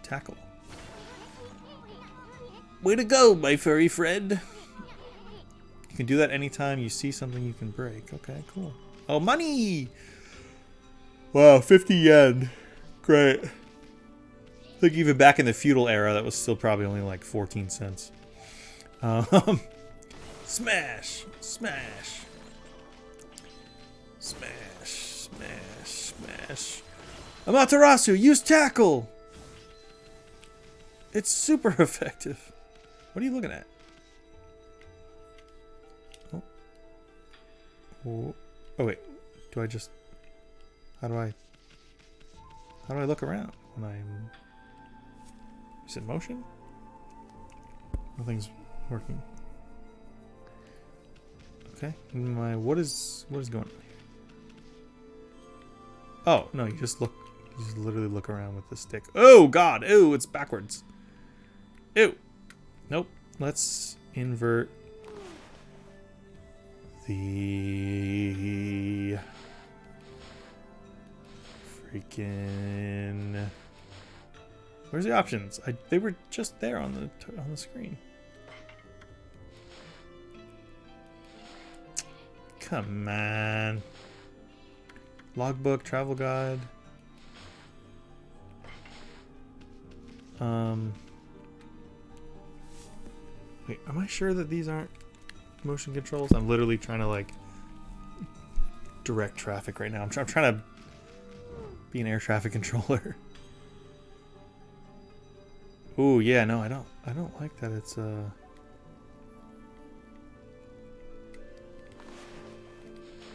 S1: Tackle.
S2: Way to go, my furry friend.
S1: You can do that anytime you see something you can break. Okay, cool. Oh, money! Wow, 50 yen. Great. I think even back in the feudal era, that was still probably only like 14 cents. Smash! Smash! Smash! Smash! Smash! Amaterasu, use tackle! It's super effective. What are you looking at? Oh. Oh, oh wait. Do I just... How do I look around when I'm... Is it motion? Nothing's working. Okay. What is going on here? Oh, no, you just literally look around with the stick. Oh god, ew, it's backwards. Ew. Nope. let's invert the freaking. Where's the options? They were just there on the screen. Come on. Logbook, travel guide. Wait, am I sure that these aren't motion controls? I'm literally trying to like direct traffic right now. I'm trying to be an air traffic controller. Ooh, yeah, no, I don't like that. It's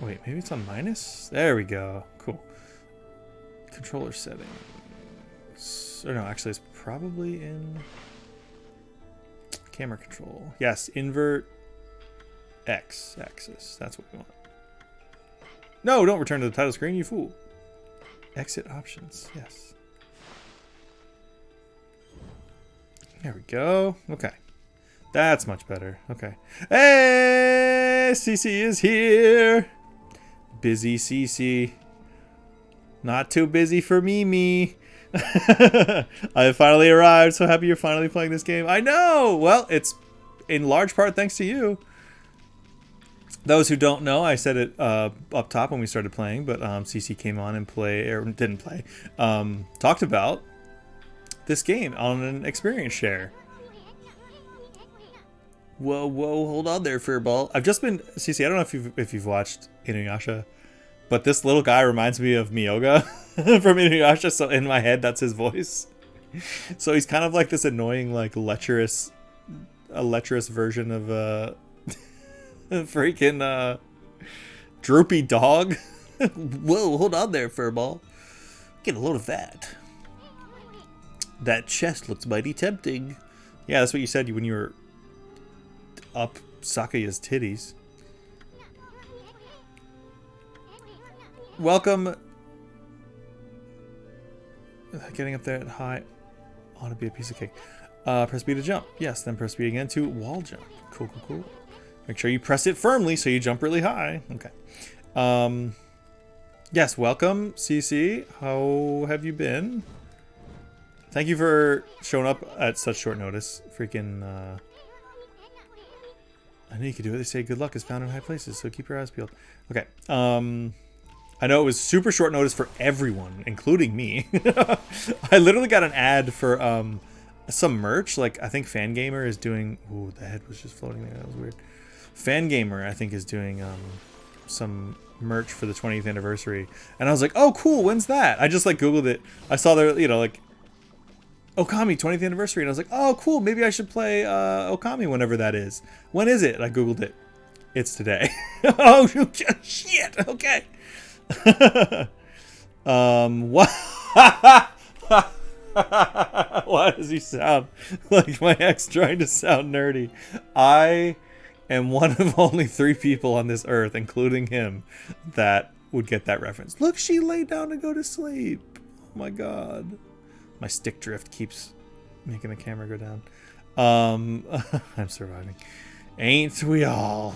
S1: Wait, maybe it's on minus? There we go. Cool. Controller settings. Or no, actually it's probably in camera control. Yes, invert X axis. That's what we want. No, don't return to the title screen, you fool. Exit options. Yes. There we go. Okay. That's much better. Okay. Hey, CC is here. Busy CC. Not too busy for me. I finally arrived. So happy you're finally playing this game. I know. Well, it's in large part thanks to you. Those who don't know, I said it up top when we started playing, but CC came on and didn't play. Talked about this game on an experience share. Whoa, hold on there, Furball. I've just been CC. I don't know if you've watched Inuyasha, but this little guy reminds me of Miyoga from Inuyasha. So in my head, that's his voice. So he's kind of like this annoying, like lecherous version of a freaking droopy dog. Whoa, hold on there, Furball. Get a load of that. That chest looks mighty tempting. Yeah, that's what you said when you were up Sakaya's titties. Welcome. Getting up there at high ought to be a piece of cake. Press B to jump. Yes, then press B again to wall jump. Cool. Make sure you press it firmly so you jump really high. Okay. Yes, welcome, CC. How have you been? Thank you for showing up at such short notice. Freaking, I know you can do it. They say good luck is found in high places, so keep your eyes peeled. Okay. I know it was super short notice for everyone, including me. I literally got an ad for some merch. Like, I think Fangamer is doing... Ooh, the head was just floating there. That was weird. Fangamer, I think, is doing some merch for the 20th anniversary. And I was like, oh, cool. When's that? I just, like, Googled it. I saw their, like... Okami 20th anniversary, and I was like, oh cool, maybe I should play Okami whenever that is. When is it? I googled it. It's today. Oh shit. Okay. What? Why does he sound like my ex trying to sound nerdy? I am one of only 3 people on this earth, including him, that would get that reference. Look, she laid down to go to sleep. Oh my god. My stick drift keeps making the camera go down. I'm surviving. Ain't we all?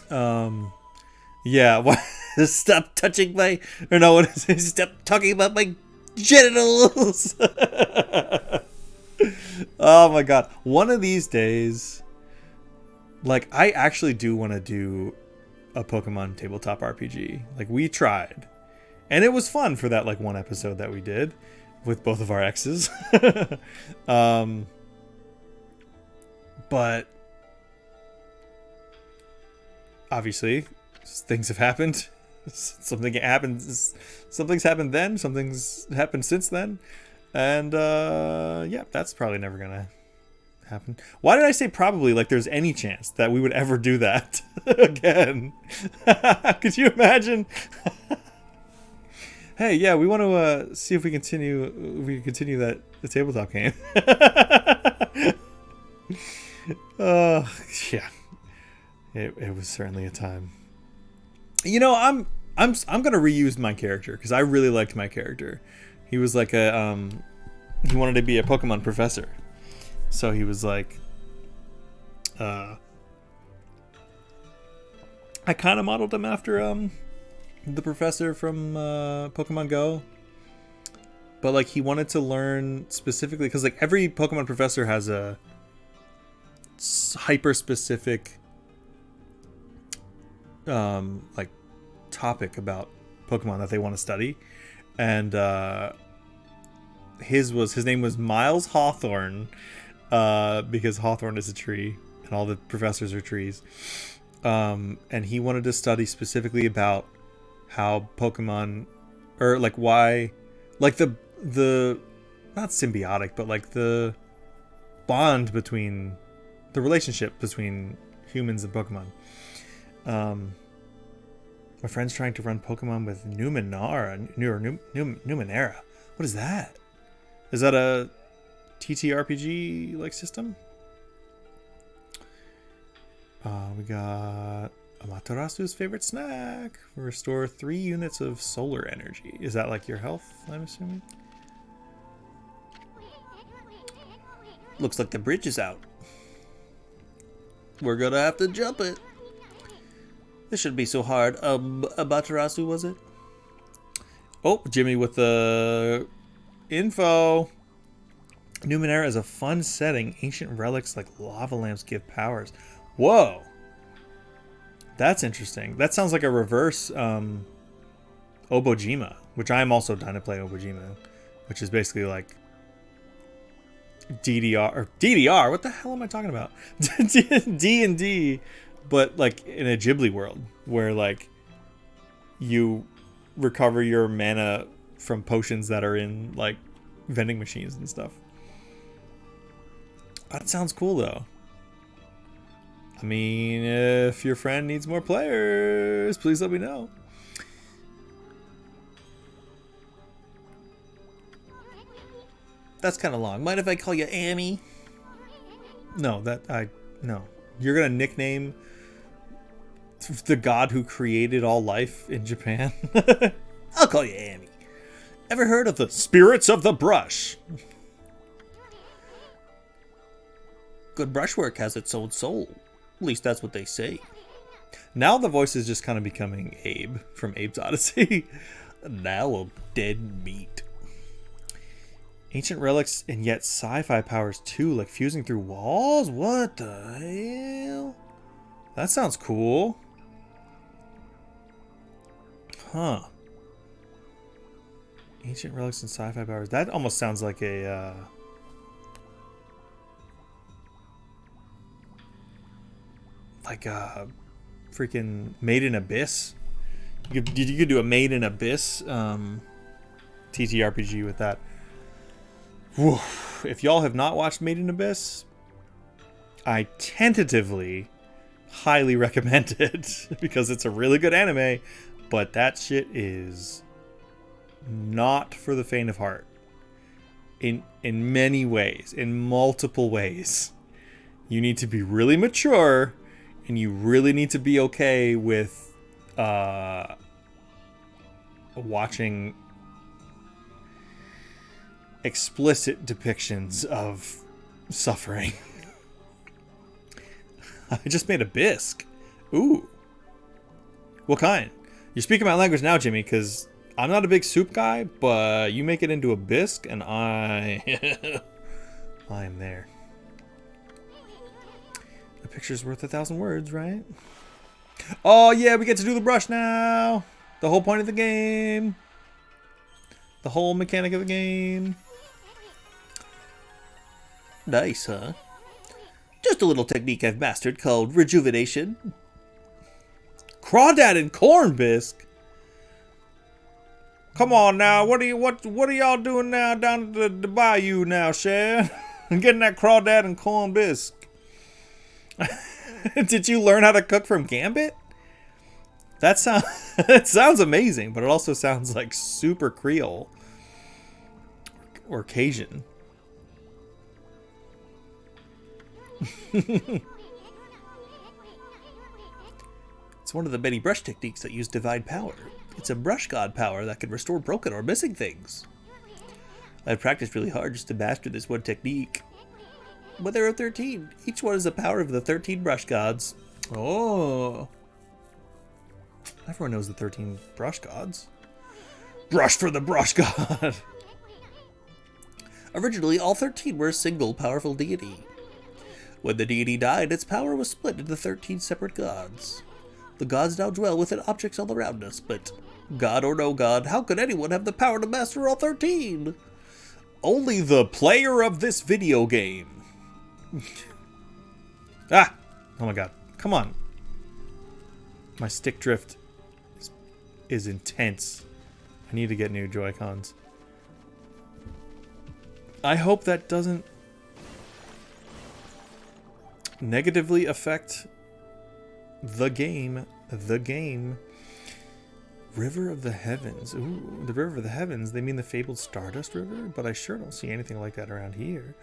S1: Yeah. What? Stop touching my... Or no, what is it? Stop talking about my genitals. Oh my god. One of these days, like, I actually do want to do a Pokemon tabletop RPG. Like, we tried. And it was fun for that, like, one episode that we did with both of our exes. But obviously things have happened. Something's happened then, something's happened since then, and yeah, that's probably never gonna happen. Why did I say probably? Like there's any chance that we would ever do that again? Could you imagine? Hey, yeah, we want to see if we can continue the tabletop game. Yeah, it was certainly a time. You know, I'm gonna reuse my character because I really liked my character. He was like he wanted to be a Pokemon professor, so he was like I kind of modeled him after the professor from Pokemon Go. But like he wanted to learn specifically because like every Pokemon professor has a hyper specific like topic about Pokemon that they want to study, and his name was Miles Hawthorne, because Hawthorne is a tree and all the professors are trees, and he wanted to study specifically about how Pokemon, or like why, like the not symbiotic but like the bond between the relationship between humans and Pokemon. My friend's trying to run Pokemon with Numenera. Numenera. What is that? Is that a TTRPG like system? We got Amaterasu's favorite snack. Restore 3 units of solar energy. Is that like your health, I'm assuming?
S2: Looks like the bridge is out. We're gonna have to jump it. This shouldn't be so hard. Amaterasu, was it?
S1: Oh, Jimmy with the info. Numenera is a fun setting. Ancient relics like lava lamps give powers. Whoa. That's interesting. That sounds like a reverse Obojima, which I'm also down to play Obojima, which is basically like DDR. What the hell am I talking about? D&D, but like in a Ghibli world where like you recover your mana from potions that are in like vending machines and stuff. That sounds cool though. I mean, if your friend needs more players, please let me know.
S2: That's kind of long. Mind if I call you Amy?
S1: No, no. You're gonna nickname the god who created all life in Japan?
S2: I'll call you Amy.
S1: Ever heard of the spirits of the brush?
S2: Good brushwork has its own soul. At least that's what they say.
S1: Now the voice is just kind of becoming Abe from Abe's Odyssey.
S2: Now a dead meat.
S1: Ancient relics and yet sci-fi powers too, like fusing through walls? What the hell? That sounds cool. Huh. Ancient relics and sci-fi powers. That almost sounds like a freaking Made in Abyss. You could do a Made in Abyss TTRPG with that. Whew. If y'all have not watched Made in Abyss, I tentatively highly recommend it because it's a really good anime, but that shit is not for the faint of heart. In many ways, in multiple ways. You need to be really mature, and you really need to be okay with watching explicit depictions of suffering. I just made a bisque. Ooh. What kind? You're speaking my language now, Jimmy, because I'm not a big soup guy, but you make it into a bisque, and I am there. A picture's worth 1,000 words, right? Oh, yeah, we get to do the brush now. The whole point of the game. The whole mechanic of the game.
S2: Nice, huh? Just a little technique I've mastered called rejuvenation.
S1: Crawdad and corn bisque. Come on now, what are y'all doing now down at the bayou now, Shad? Getting that crawdad and corn bisque. Did you learn how to cook from Gambit? That sounds amazing, but it also sounds like super Creole or Cajun.
S2: It's one of the many brush techniques that use divine power. It's a brush god power that can restore broken or missing things. I've practiced really hard just to master this one technique. But there are 13. Each one is the power of the 13 brush gods.
S1: Oh. Everyone knows the 13 brush gods. Brush for the brush god.
S2: Originally, all 13 were a single powerful deity. When the deity died, its power was split into 13 separate gods. The gods now dwell within objects all around us, but God or no God, how could anyone have the power to master all 13?
S1: Only the player of this video game. Ah! Oh my god. Come on. My stick drift is intense. I need to get new Joy-Cons. I hope that doesn't negatively affect the game. River of the Heavens. Ooh, the River of the Heavens. They mean the fabled Stardust River? But I sure don't see anything like that around here.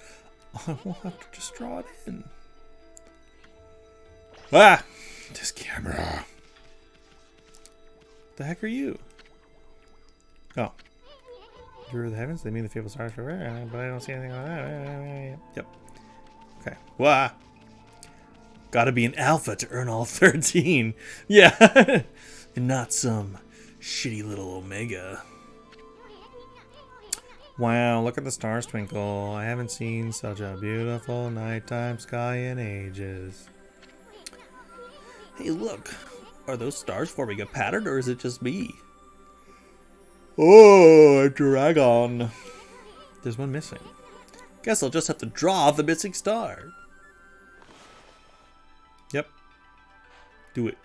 S1: I will have to just draw it in. Ah! This camera. The heck are you? Oh. River of the Heavens. They mean the fabled Stardust River, but I don't see anything like that. Yep. Okay. Wah! Gotta be an alpha to earn all 13. Yeah. And not some shitty little omega. Wow, look at the stars twinkle. I haven't seen such a beautiful nighttime sky in ages.
S2: Hey, look. Are those stars forming a pattern, or is it just me?
S1: Oh, a dragon. There's one missing.
S2: Guess I'll just have to draw the missing star.
S1: Yep. Do it.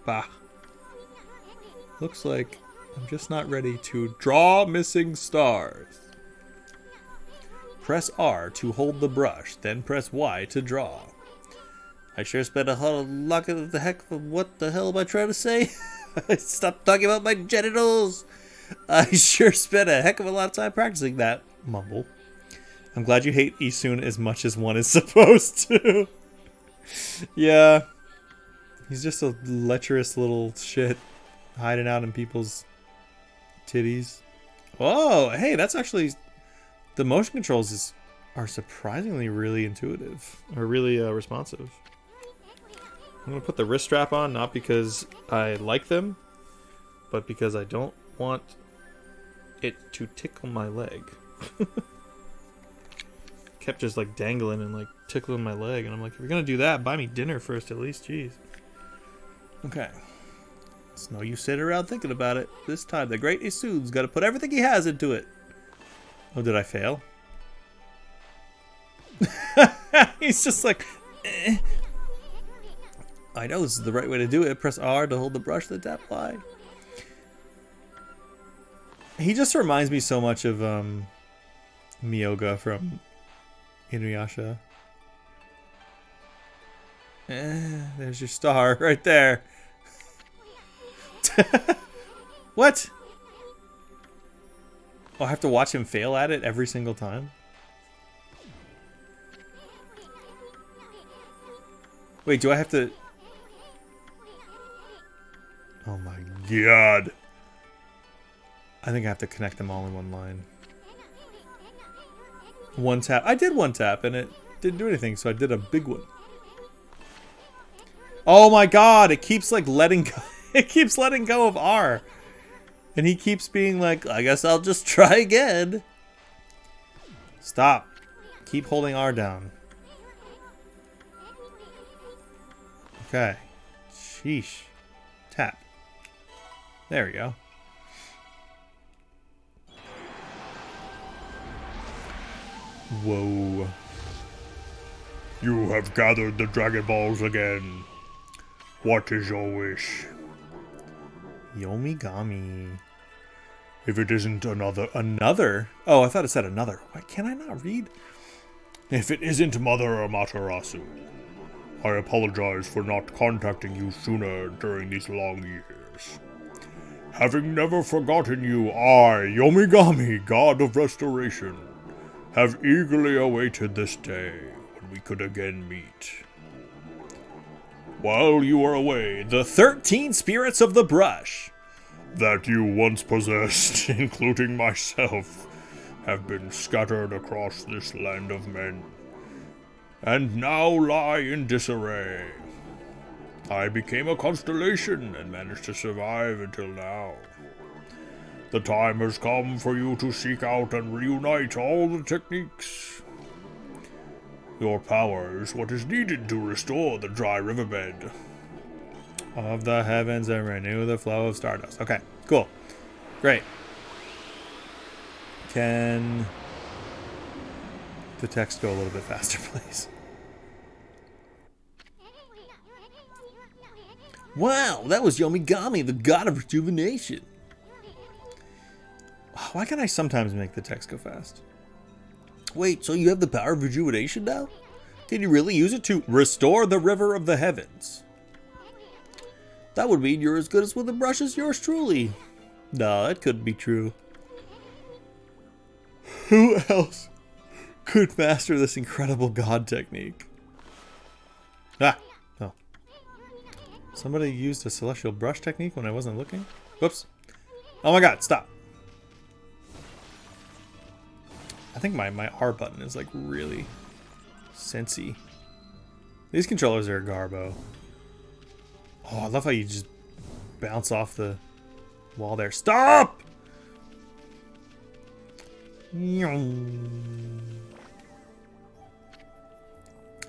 S1: Bah. Looks like I'm just not ready to draw missing stars. Press R to hold the brush, then press Y to draw.
S2: I sure spent a whole lot of the heck of what the hell am I trying to say? Stop talking about my genitals. I sure spent a heck of a lot of time practicing that.
S1: Mumble. I'm glad you hate Isun as much as one is supposed to. Yeah. He's just a lecherous little shit hiding out in people's titties. Whoa, hey, that's actually... The motion controls are surprisingly really intuitive. Or really responsive. I'm going to put the wrist strap on, not because I like them, but because I don't want it to tickle my leg. Kept just like dangling and like tickling my leg, and I'm like, if you're going to do that, buy me dinner first at least, jeez. Okay. It's no use sitting around thinking about it. This time, the great Isun's got to put everything he has into it. Oh, did I fail? He's just like, eh. I know this is the right way to do it. Press R to hold the brush, then tap Y. He just reminds me so much of Miyoga from Inuyasha. There's your star right there. What? Oh, I have to watch him fail at it every single time? Wait, do I have to... Oh my god. I think I have to connect them all in one line. One tap. I did one tap and it didn't do anything, so I did a big one. Oh my god, it keeps like letting go. It keeps letting go of R. And he keeps being like, I guess I'll just try again. Stop. Keep holding R down. Okay. Sheesh. Tap. There we go. Whoa. You have gathered the Dragon Balls again. What is your wish? Yomigami. If it isn't another? Oh, I thought it said another. Why can I not read? If it isn't Mother Amaterasu, I apologize for not contacting you sooner during these long years. Having never forgotten you, I, Yomigami, God of Restoration, have eagerly awaited this day when we could again meet. While you were away, the 13 spirits of the brush that you once possessed, including myself,
S3: have been scattered across this land of men, and now lie in disarray. I became a constellation and managed to survive until now. The time has come for you to seek out and reunite all the techniques. Your power is what is needed to restore the dry riverbed
S1: of the heavens and renew the flow of stardust. Okay, cool. Great. Can the text go a little bit faster, please?
S2: Wow, that was Yomigami, the god of rejuvenation.
S1: Why can't I sometimes make the text go fast?
S2: Wait, so you have the power of rejuvenation now?
S1: Can you really use it to restore the river of the heavens?
S2: That would mean you're as good as with the brush as yours truly.
S1: No, that couldn't be true. Who else could master this incredible god technique? Ah! Oh. Somebody used a celestial brush technique when I wasn't looking? Whoops. Oh my god, stop. I think my R button is like really sensy. These controllers are a garbo. Oh, I love how you just bounce off the wall there. Stop!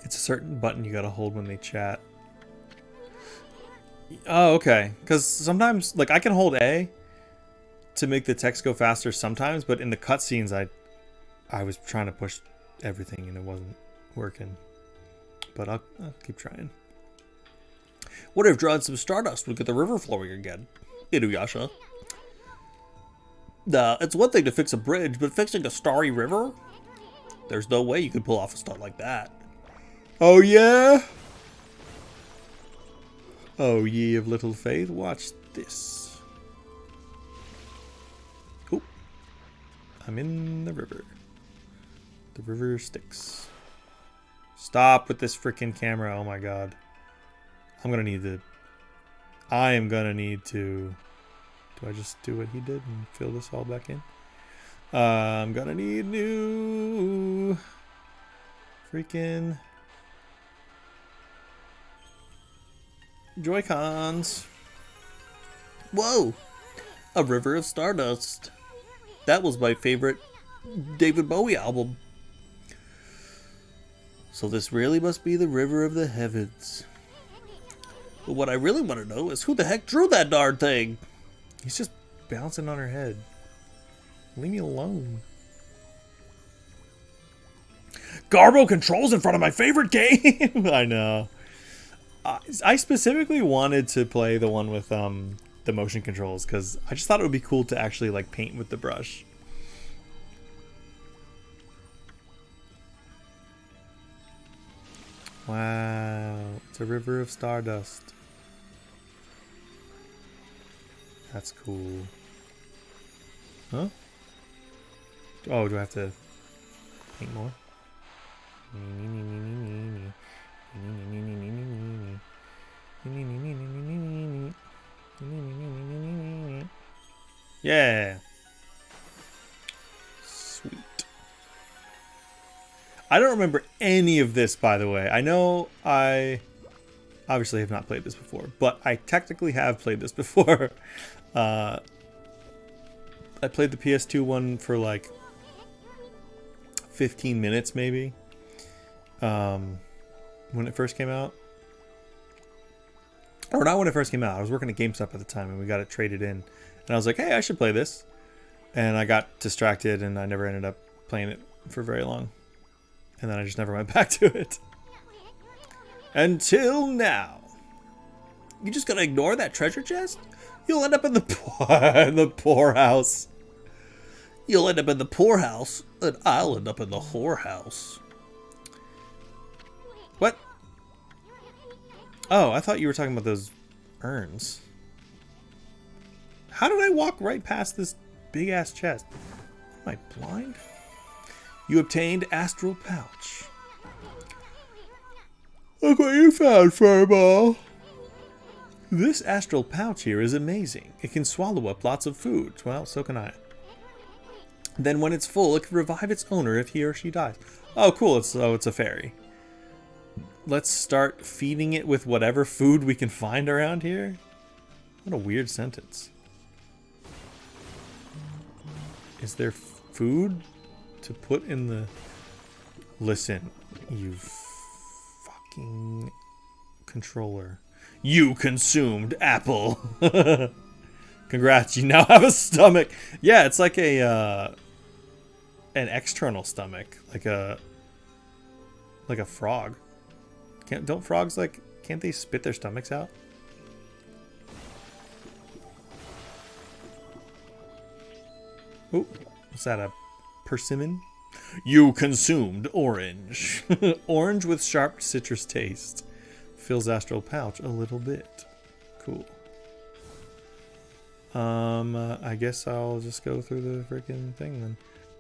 S1: It's a certain button you gotta hold when they chat. Oh, okay. Because sometimes, like, I can hold A to make the text go faster sometimes, but in the cutscenes, I was trying to push everything and it wasn't working. But I'll keep trying.
S2: What if drawing some stardust would get the river flowing again? Inuyasha. It's one thing to fix a bridge, but fixing a starry river? There's no way you could pull off a stunt like that.
S1: Oh yeah? Oh ye of little faith, watch this. Oh, I'm in the river. The river sticks. Stop with this freaking camera, oh my god. I am gonna need to... Do I just do what he did and fill this all back in? I'm gonna need new... freaking... Joy-Cons.
S2: Whoa! A River of Stardust. That was my favorite David Bowie album. So this really must be the River of the Heavens. But what I really want to know is who the heck drew that darn thing?
S1: He's just bouncing on her head. Leave me alone. Garbo controls in front of my favorite game! I know. I specifically wanted to play the one with the motion controls because I just thought it would be cool to actually like paint with the brush. Wow, it's a river of stardust. That's cool. Huh? Oh, do I have to paint more? Yeah. Sweet. I don't remember any of this, by the way. I know I obviously have not played this before, but I technically have played this before. I played the PS2 one for like 15 minutes maybe. When it first came out. Or not when it first came out. I was working at GameStop at the time and we got it traded in. And I was like, hey, I should play this. And I got distracted and I never ended up playing it for very long. And then I just never went back to it. Until now.
S2: You just gonna ignore that treasure chest? You'll end up in the
S1: poorhouse.
S2: You'll end up in the poorhouse, and I'll end up in the whorehouse.
S1: What? Oh, I thought you were talking about those urns. How did I walk right past this big ass chest? Am I blind? You obtained Astral Pouch. Look what you found, Furball. This Astral Pouch here is amazing. It can swallow up lots of food. Well, so can I. Then when it's full, it can revive its owner if he or she dies. Oh, cool. It's a fairy. Let's start feeding it with whatever food we can find around here. What a weird sentence. Is there food to put in the... Listen, you fucking controller. You consumed apple. Congrats, you now have a stomach. Yeah, it's like a an external stomach, like a frog. Don't frogs can't they spit their stomachs out? Ooh, what's that, a persimmon? You consumed orange. Orange with sharp citrus taste. Fills astral pouch a little bit. Cool. I guess I'll just go through the freaking thing then.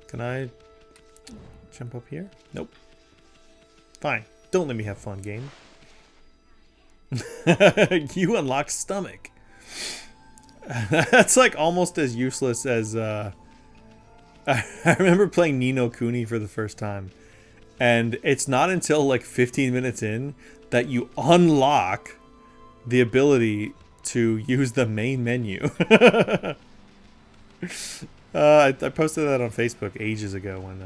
S1: Can I jump up here? Nope. Fine. Don't let me have fun, game. You unlock stomach. That's like almost as useless as I remember playing Ni no Kuni for the first time, and it's not until like 15 minutes in that you unlock the ability to use the main menu. I posted that on Facebook ages ago when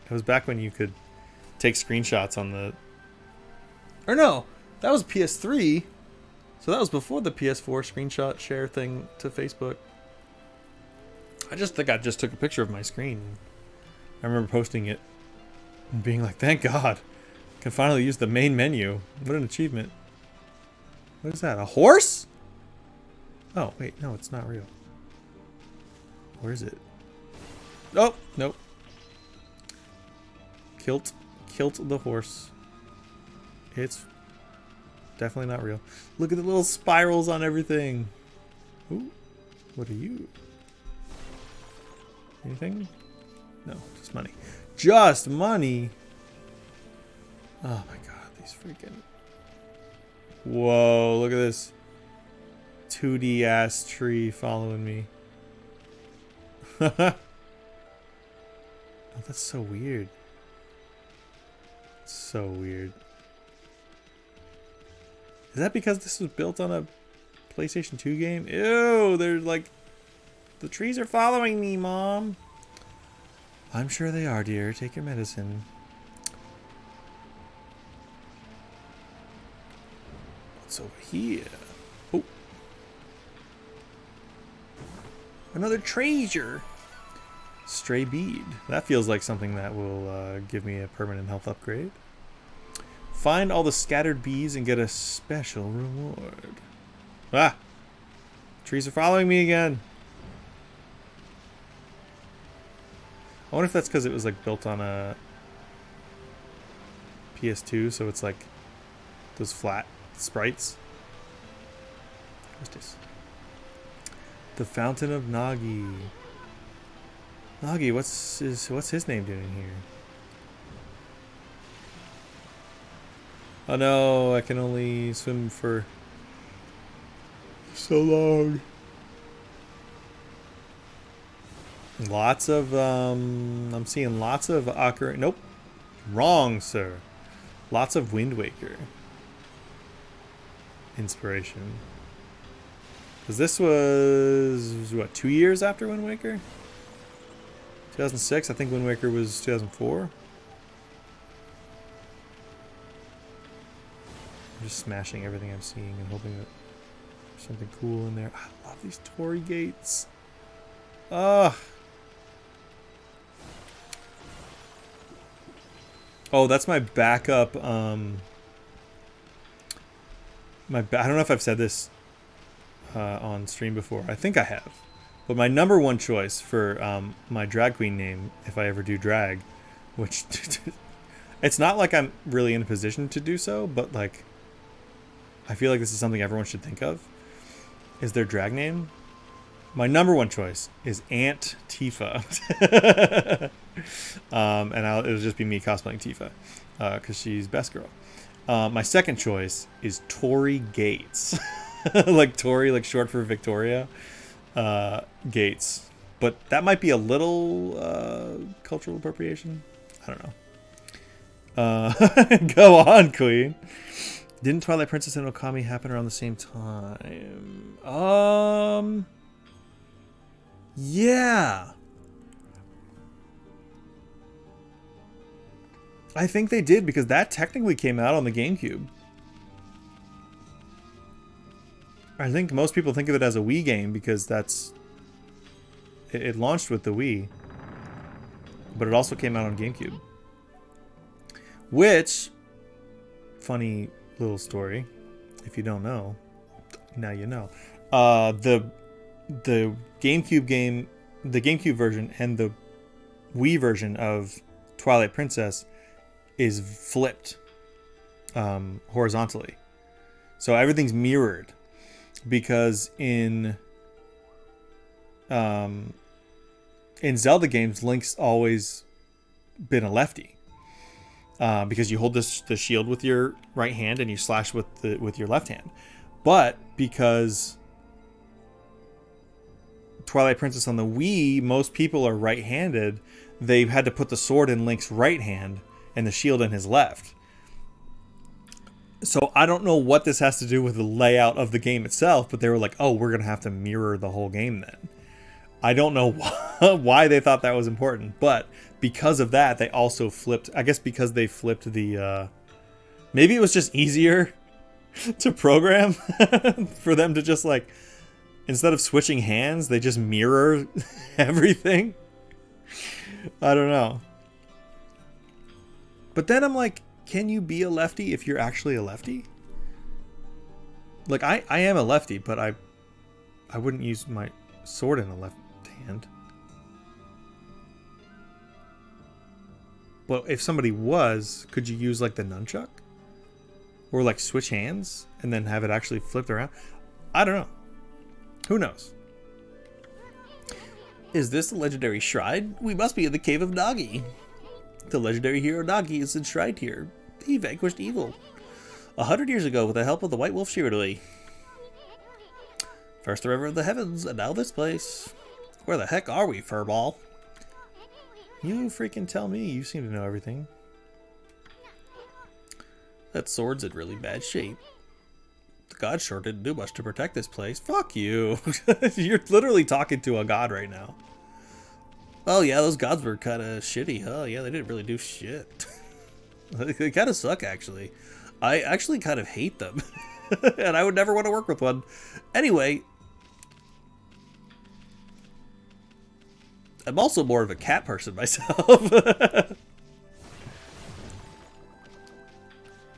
S1: it was back when you could take screenshots on the... Or no, that was PS3. So that was before the PS4 screenshot share thing to Facebook. I just think I just took a picture of my screen. I remember posting it and being like, thank God. I can finally use the main menu. What an achievement. What is that? A horse? Oh, wait. No, it's not real. Where is it? Oh, nope. Kilt the horse. It's definitely not real. Look at the little spirals on everything. Ooh, what are you? Anything? No, just money. Just money. Oh my God, these freaking... Whoa, look at this 2D ass tree following me. Oh, that's so weird. So weird. Is that because this was built on a PlayStation 2 game? Ew, they're like... The trees are following me, Mom. I'm sure they are, dear. Take your medicine. What's over here? Oh. Another treasure. Stray bead. That feels like something that will give me a permanent health upgrade. Find all the scattered bees and get a special reward. Ah! Trees are following me again. I wonder if that's because it was like built on a PS2, so it's like those flat sprites. What's this? The Fountain of Nagi. Nagi, what's his name doing here? Oh no, I can only swim for so long. Lots of, I'm seeing lots of Ocarina. Nope. Wrong, sir. Lots of Wind Waker inspiration. Because this was, what, 2 years after Wind Waker? 2006? I think Wind Waker was 2004. I'm just smashing everything I'm seeing and hoping that there's something cool in there. I love these Torii gates. Ugh. Oh, that's my backup. I don't know if I've said this on stream before. I think I have. But my number one choice for my drag queen name, if I ever do drag, which it's not like I'm really in a position to do so, but like I feel like this is something everyone should think of, is their drag name. My number one choice is Aunt Tifa. And it'll just be me cosplaying Tifa because she's best girl. My second choice is Torii Gates. Like Torii, like short for Victoria. Gates. But that might be a little cultural appropriation. I don't know. Go on, Queen. Didn't Twilight Princess and Okami happen around the same time? Yeah. I think they did, because that technically came out on the GameCube. I think most people think of it as a Wii game because it launched with the Wii. But it also came out on GameCube. Which, funny little story, if you don't know, now you know. The GameCube game, the GameCube version and the Wii version of Twilight Princess is flipped horizontally. So everything's mirrored, because in Zelda games, Link's always been a lefty. Because you hold the shield with your right hand and you slash with your left hand. But because Twilight Princess on the Wii, most people are right-handed, they've had to put the sword in Link's right hand and the shield in his left. So I don't know what this has to do with the layout of the game itself, but they were like, oh, we're going to have to mirror the whole game then. I don't know why they thought that was important, but because of that, they also flipped, I guess because they flipped the, maybe it was just easier to program for them to just like, instead of switching hands, they just mirror everything. I don't know. But then I'm like, can you be a lefty if you're actually a lefty? Like, I am a lefty, but I wouldn't use my sword in a left hand. But if somebody was, could you use like the nunchuck? Or like switch hands and then have it actually flipped around? I don't know. Who knows?
S2: Is this the legendary shrine? We must be in the cave of Nagi. The legendary hero Nagi is enshrined here. He vanquished evil 100 years ago with the help of the White Wolf Shirodui. First the river of the heavens, and now this place. Where the heck are we, Furball?
S1: You freaking tell me. You seem to know everything.
S2: That sword's in really bad shape. The god sure didn't do much to protect this place. Fuck you.
S1: You're literally talking to a god right now.
S2: Oh yeah, those gods were kind of shitty, huh? Yeah, they didn't really do shit. They kind of suck, actually. I actually kind of hate them. And I would never want to work with one. Anyway, I'm also more of a cat person myself.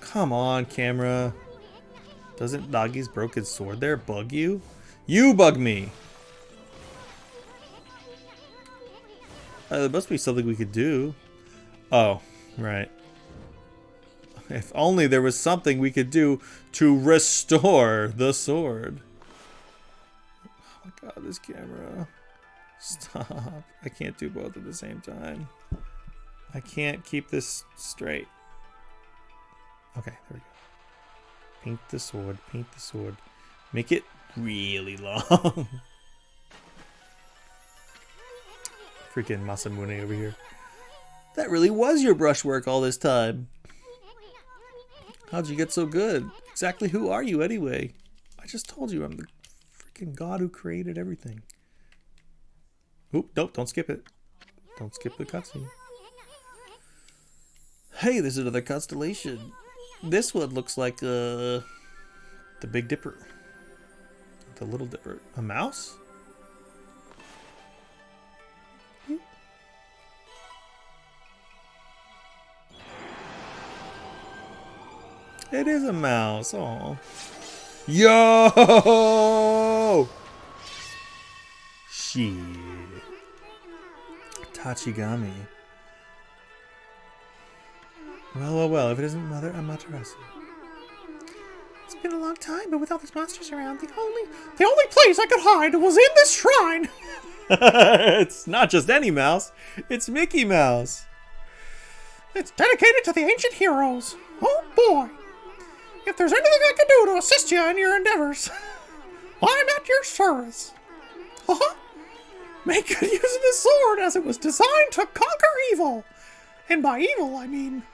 S1: Come on, camera. Doesn't Nagi's broken sword there bug you? You bug me! There must be something we could do. Oh, right. If only there was something we could do to restore the sword. Oh my god, this camera. Stop. I can't do both at the same time. I can't keep this straight. Okay, there we go. Paint the sword, paint the sword. Make it really long. Freaking Masamune over here.
S2: That really was your brushwork all this time. How'd you get so good? Exactly who are you anyway?
S1: I just told you I'm the freaking god who created everything. Oop, nope, don't skip it. Don't skip the cutscene.
S2: Hey, there's another constellation. This one looks like
S1: the Big Dipper. The Little Dipper. A mouse? It is a mouse. Oh. Yo! Shit. Tachigami. Well, if it isn't Mother Amaterasu.
S4: It's been a long time, but with all these monsters around, the only place I could hide was in this shrine.
S1: It's not just any mouse. It's Mickey Mouse.
S4: It's dedicated to the ancient heroes. Oh boy. If there's anything I can do to assist you in your endeavors, I'm at your service. Uh-huh. make good use of his sword, as it was designed to conquer evil. And by evil, I mean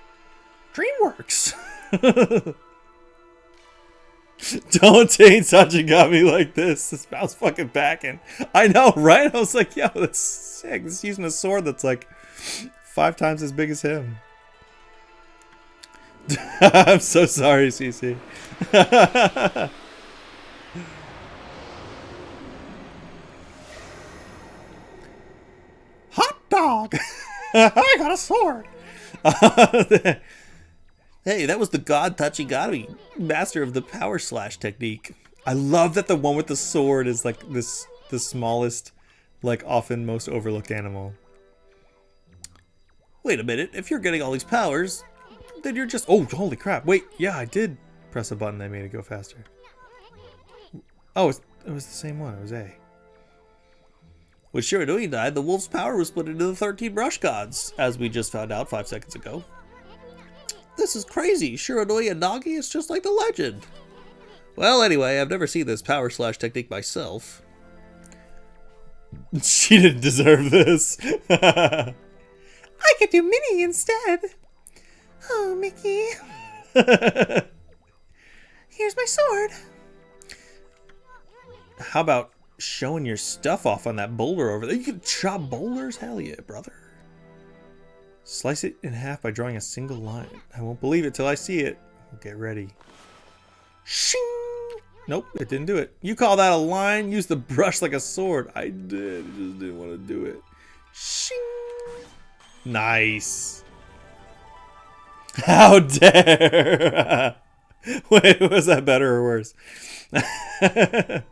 S4: DreamWorks.
S1: Don't taint Sachigami like this. This mouth's fucking packing. I know, right? I was like, yo, that's sick. He's using a sword that's like 5 times as big as him. I'm so sorry, CC.
S4: Hot dog. I got a sword.
S2: Hey, that was the god Tachigami, master of the power slash technique.
S1: I love that the one with the sword is like the smallest, like often most overlooked animal.
S2: Wait a minute, if you're getting all these powers, then you're just...
S1: Oh, holy crap. Wait, yeah, I did press a button that made it go faster. Oh, it was the same one. It was A.
S2: When Shiranui died, the wolf's power was split into the 13 brush gods, as we just found out 5 seconds ago. This is crazy. Shiranui and Nagi is just like the legend. Well, anyway, I've never seen this power slash technique myself.
S1: She didn't deserve this.
S4: I could do Minnie instead. Oh, Mickey. Here's my sword.
S1: How about showing your stuff off on that boulder over there? You can chop boulders? Hell yeah, brother. Slice it in half by drawing a single line. I won't believe it till I see it. Get ready. Shing! Nope, it didn't do it. You call that a line? Use the brush like a sword. I did. I just didn't want to do it. Shing! Nice. How dare! Wait, was that better or worse?
S2: I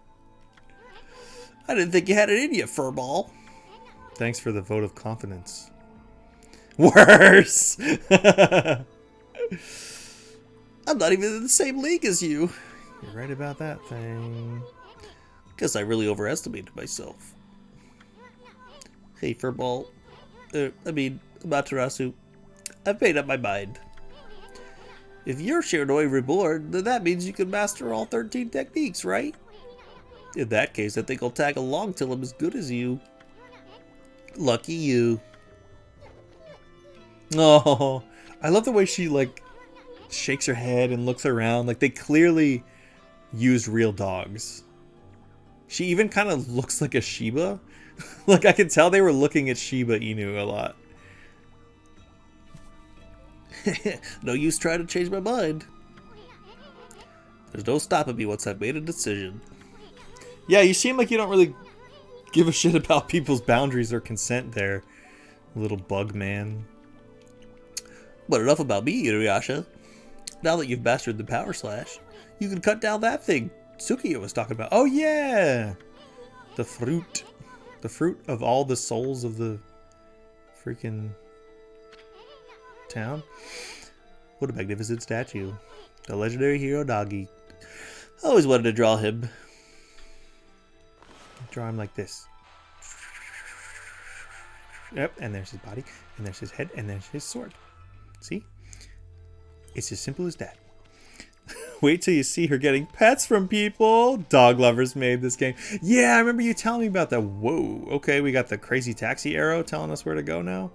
S2: didn't think you had it in you, furball.
S1: Thanks for the vote of confidence. Worse!
S2: I'm not even in the same league as you.
S1: You're right about that thing.
S2: Guess I really overestimated myself. Hey, furball. Amaterasu. I've made up my mind. If you're Shiranui reborn, then that means you can master all 13 techniques, right? In that case, I think I'll tag along till I'm as good as you. Lucky you.
S1: Oh, I love the way she like shakes her head and looks around. Like they clearly used real dogs. She even kind of looks like a Shiba. Like I could tell they were looking at Shiba Inu a lot.
S2: No use trying to change my mind. There's no stopping me once I've made a decision.
S1: Yeah, you seem like you don't really give a shit about people's boundaries or consent there, little bug man.
S2: But enough about me, Inuyasha. Now that you've mastered the power slash, you can cut down that thing Tsukiya was talking about.
S1: Oh yeah! The fruit. The fruit of all the souls of the freaking town. What a magnificent statue. The legendary hero Nagi.
S2: I always wanted to draw him.
S1: Draw him like this. Yep, and there's his body, and there's his head, and there's his sword. See? It's as simple as that. Wait till you see her getting pets from people. Dog lovers made this game. Yeah, I remember you telling me about that. Whoa. Okay, we got the crazy taxi arrow telling us where to go now.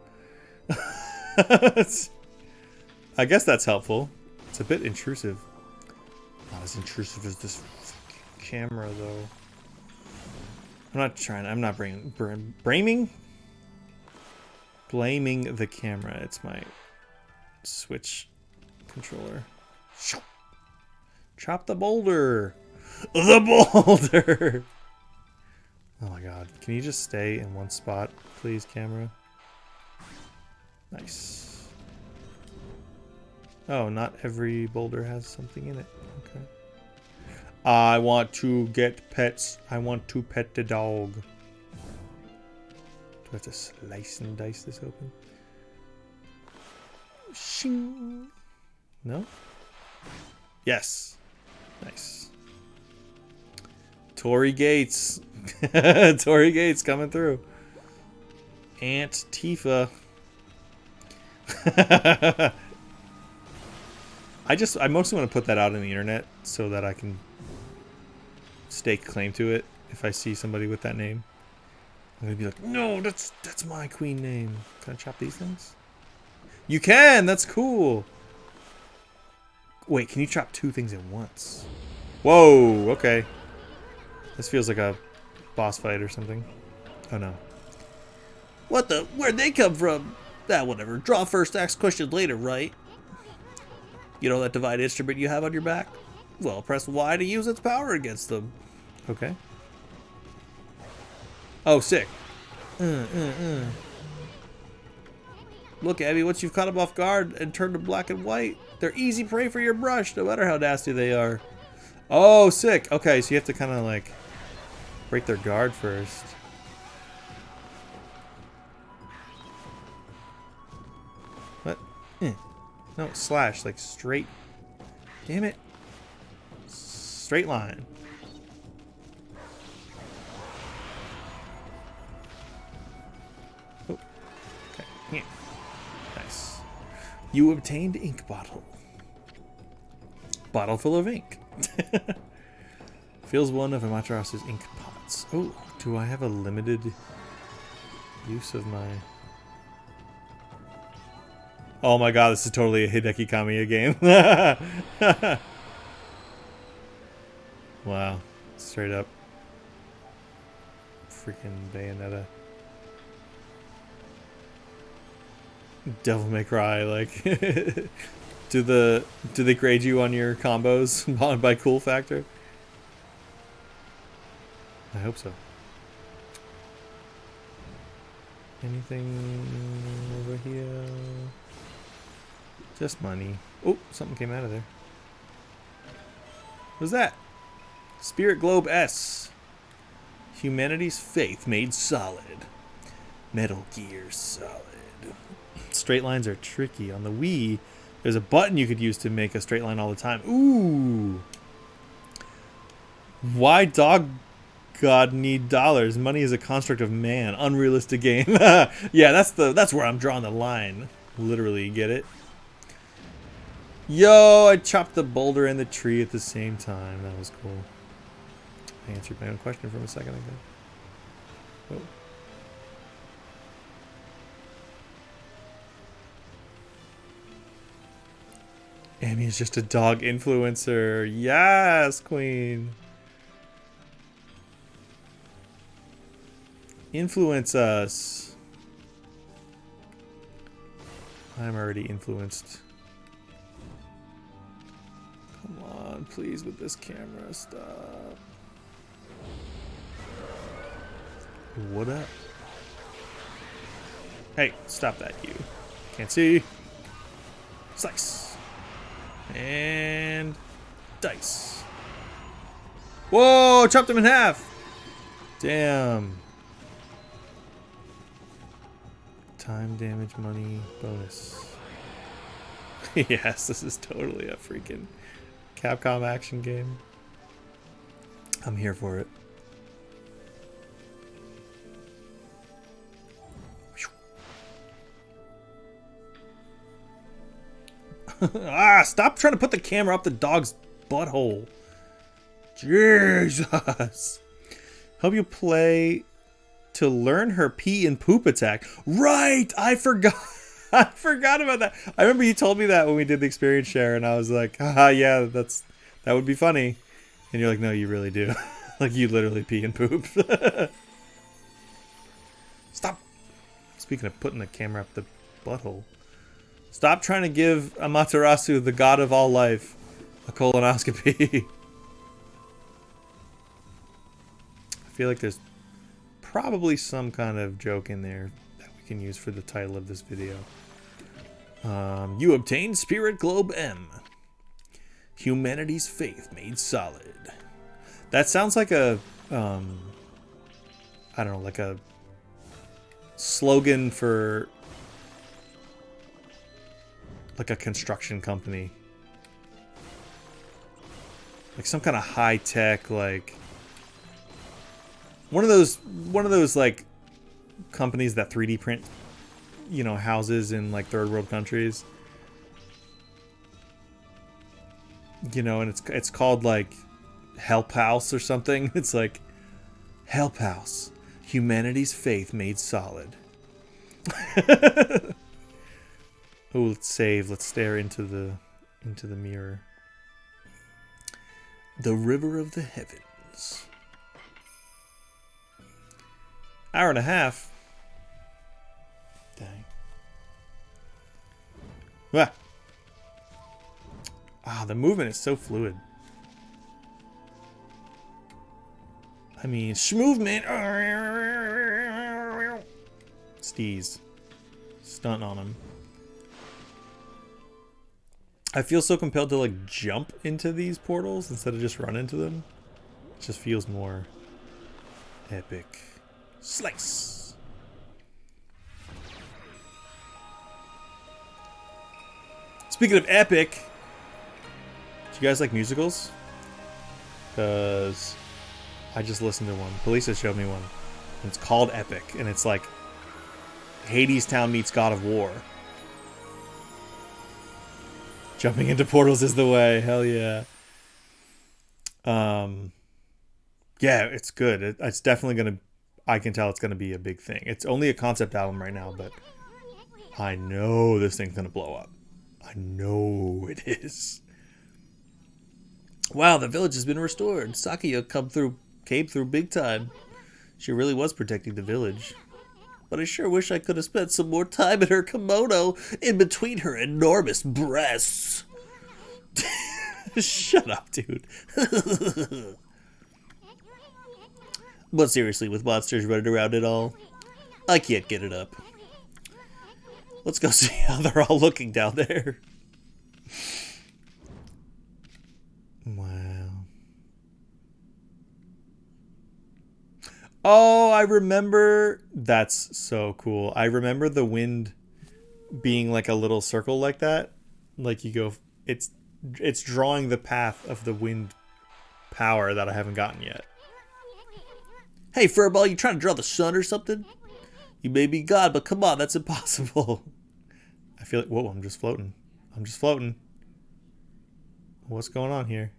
S1: I guess that's helpful. It's a bit intrusive. Not as intrusive as this camera, though. I'm not blaming the camera. It's my Switch controller. Chop the boulder. The boulder. Oh my god. Can you just stay in one spot, please, camera? Nice. Oh, not every boulder has something in it. Okay. I want to get pets. I want to pet the dog. Do I have to slice and dice this open? Shing. No? Yes. Nice. Tory Gates. Tory Gates coming through. Aunt Tifa. I mostly want to put that out on the internet so that I can stake claim to it if I see somebody with that name.
S2: I'm gonna be like, no, that's my queen name. Can I chop these things? You can. That's cool. Wait, can you chop 2 things at once? Whoa. Okay. This feels like a boss fight or something. Oh no. What the? Where'd they come from? Ah, whatever. Draw first, ask questions later, right? You know that divine instrument you have on your back? Well, press Y to use its power against them. Okay. Oh, sick. Look, Abby, once you've caught them off guard and turned them black and white, they're easy prey for your brush, no matter how nasty they are. Oh, sick. Okay, so you have to kind of like break their guard first. What? No, slash, like straight. Damn it. Straight line. Oh. Okay. Yeah. Nice. You obtained ink bottle. Bottle full of ink. Fills one of Amaterasu's ink pots. Oh, do I have a limited use of my... Oh my god, this is totally a Hideki Kamiya game. Wow. Straight up. Freaking Bayonetta. Devil May Cry, like... do they grade you on your combos by cool factor? I hope so. Anything over here? Just money. Oh, something came out of there. What's that? Spirit Globe S. Humanity's faith made solid. Metal Gear Solid. Straight lines are tricky. On the Wii, there's a button you could use to make a straight line all the time. Ooh. Why dog god need dollars? Money is a construct of man. Unrealistic game. Yeah, that's where I'm drawing the line. Literally, get it? Yo, I chopped the boulder and the tree at the same time. That was cool. I answered my own question from a second ago. Oh. Amy is just a dog influencer. Yes, queen. Influence us. I'm already influenced. Come on, please, with this camera. Stop. What up? Hey, stop that, you. Can't see. Slice. And dice. Whoa, chopped him in half. Damn. Time, damage, money, bonus. Yes, this is totally a freaking Capcom action game. I'm here for it. Ah, stop trying to put the camera up the dog's butthole. Jesus. Help you play to learn her pee and poop attack. Right, I forgot. I forgot about that. I remember you told me that when we did the experience share, and I was like, ah, yeah, that would be funny. And you're like, no, you really do. Like, you literally pee and poop. Stop. Speaking of putting the camera up the butthole. Stop trying to give Amaterasu, the god of all life, a colonoscopy. I feel like there's probably some kind of joke in there that we can use for the title of this video. You obtained Spirit Globe M. Humanity's faith made solid. That sounds like a, I don't know, like a slogan for like a construction company. Like some kind of high tech, like one of those like companies that 3D print, you know, houses in like third world countries. You know, and it's called like Help House or something. It's like Help House.
S1: Humanity's faith made solid. Oh, let's save. Let's stare into the mirror. The river of the heavens. Hour and a half. Dang. Ah, the movement is so fluid. I mean, schmovement. Steez. Stunt on him. I feel so compelled to like jump into these portals instead of just run into them. It just feels more epic. Slice. Speaking of epic, do you guys like musicals? Because I just listened to one. Police showed me one. And it's called Epic, and it's like Hades Town meets God of War. Jumping into portals is the way. Hell yeah. Yeah, it's good. It's definitely gonna. I can tell it's gonna be a big thing. It's only a concept album right now, but I know this thing's gonna blow up. I know it is. Wow, the village has been restored. Sakuya came through big time. She really was protecting the village. But I sure wish I could have spent some more time in her kimono in between her enormous breasts. Shut up, dude. But seriously, with monsters running around and all, I can't get it up. Let's go see how they're all looking down there. Wow. Oh, I remember. That's so cool. I remember the wind being like a little circle like that. Like you go, it's drawing the path of the wind power that I haven't gotten yet. Hey, Furball, you trying to draw the sun or something? You may be God, but come on, that's impossible. I feel like, whoa, I'm just floating. I'm just floating. What's going on here?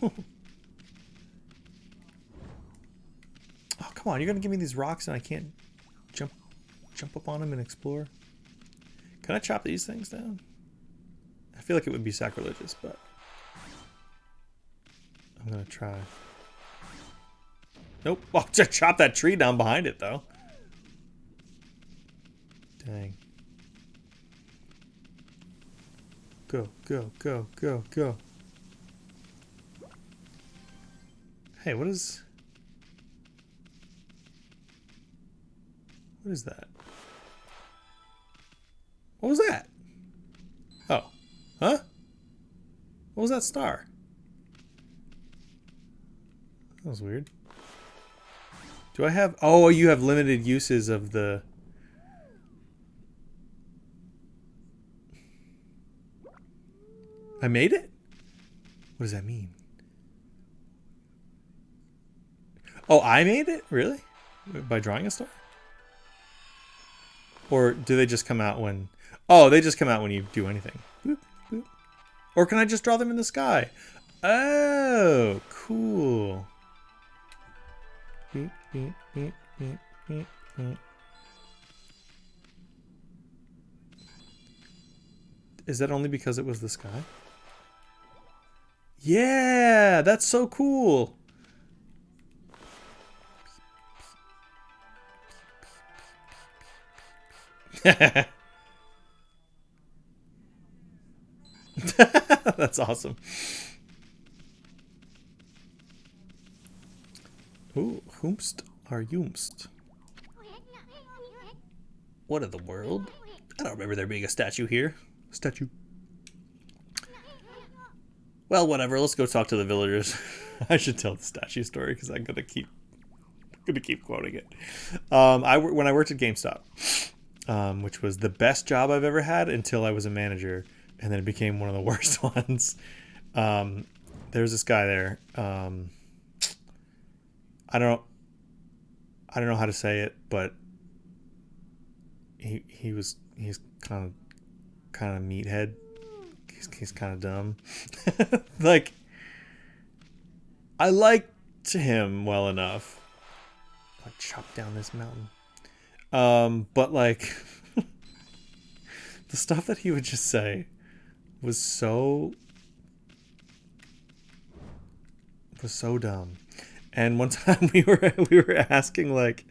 S1: Oh, come on, you're gonna give me these rocks and I can't jump up on them and explore? Can I chop these things down? I feel like it would be sacrilegious, but I'm gonna try. Nope. Oh, just chop that tree down behind it, though. Dang. Go, go, go, go, go. Hey, what is that? What was that? Oh. Huh? What was that star? That was weird. Do I have... Oh, you have limited uses of the... I made it? What does that mean? Oh, I made it? Really? By drawing a star? Or do they just come out when... Oh, they just come out when you do anything. Boop, boop. Or can I just draw them in the sky? Oh, cool. Beep, beep, beep, beep, beep, beep. Is that only because it was the sky? Yeah, that's so cool. That's awesome. Ooh, whomst are yoomst? What in the world? I don't remember there being a statue here. Statue. Well, whatever. Let's go talk to the villagers. I should tell the statue story because I'm gonna keep quoting it. When I worked at GameStop, which was the best job I've ever had until I was a manager, and then it became one of the worst ones. There's this guy there. I don't know how to say it, but he's kind of meathead. He's kind of dumb. Like, I liked him well enough. Like chop down this mountain. But like the stuff that he would just say was so dumb. And one time we were asking, like,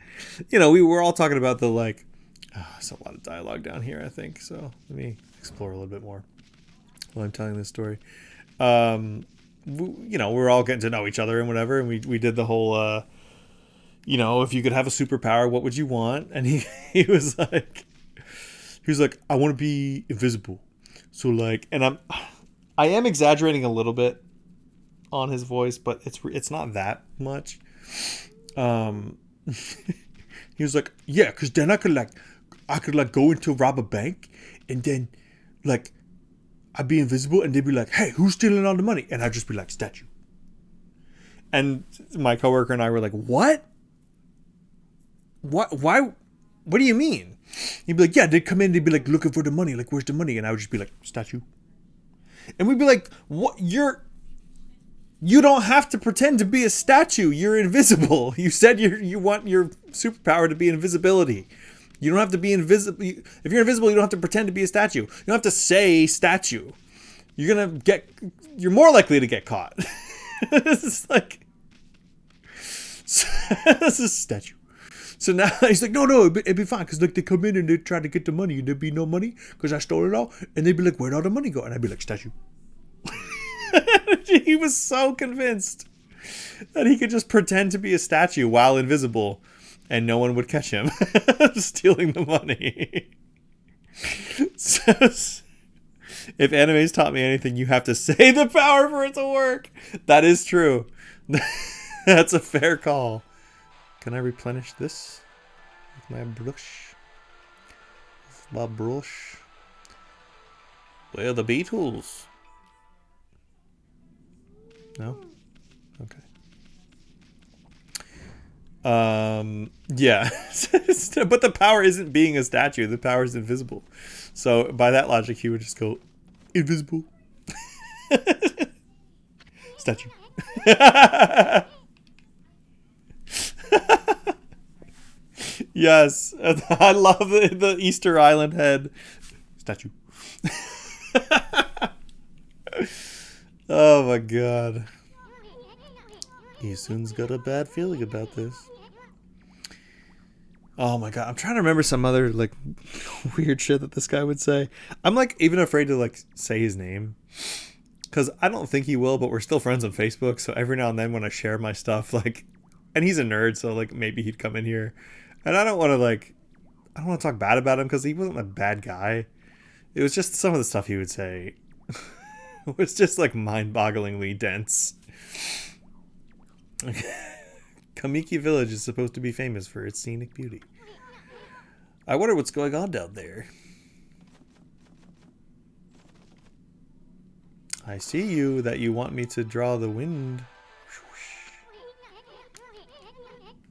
S1: you know, we were all talking about the like, there's a lot of dialogue down here, I think. So let me explore a little bit more while I'm telling this story. You know, we're all getting to know each other and whatever, and we did the whole, you know, if you could have a superpower, what would you want? And he was like, I want to be invisible. So like, and I am exaggerating a little bit on his voice, but it's not that much. He was like, yeah, because then I could go into rob a bank, and then like I'd be invisible, and they'd be like, hey, who's stealing all the money? And I'd just be like, statue. And my coworker and I were like, what? Why? What do you mean? He'd be like, yeah, they'd come in, they'd be like looking for the money, like, where's the money? And I would just be like, statue. And we'd be like, what? You don't have to pretend to be a statue. You're invisible. You said you want your superpower to be invisibility. You don't have to be invisible. If you're invisible, you don't have to pretend to be a statue. You don't have to say statue. You're more likely to get caught. This is like, this is statue. So now he's like, no, it'd be fine. Because like they come in and they try to get the money and there'd be no money because I stole it all. And they'd be like, where'd all the money go? And I'd be like, statue. He was so convinced that he could just pretend to be a statue while invisible and no one would catch him stealing the money. So, if anime's taught me anything, you have to say the power for it to work. That is true. That's a fair call. Can I replenish this with my brush? Where are the beetles? No? Okay. Yeah. But the power isn't being a statue. The power is invisible. So by that logic, he would just go, invisible. Statue. Yes. I love the Easter Island head. Statue. Oh my god. Isun's got a bad feeling about this. Oh my god. I'm trying to remember some other like weird shit that this guy would say. I'm like even afraid to like say his name. Because I don't think he will, but we're still friends on Facebook. So every now and then when I share my stuff, like, and he's a nerd, so like maybe he'd come in here. And I don't want to talk bad about him because he wasn't a bad guy. It was just some of the stuff he would say was just like mind-bogglingly dense. Kamiki Village is supposed to be famous for its scenic beauty. I wonder what's going on down there. I see you, that you want me to draw the wind.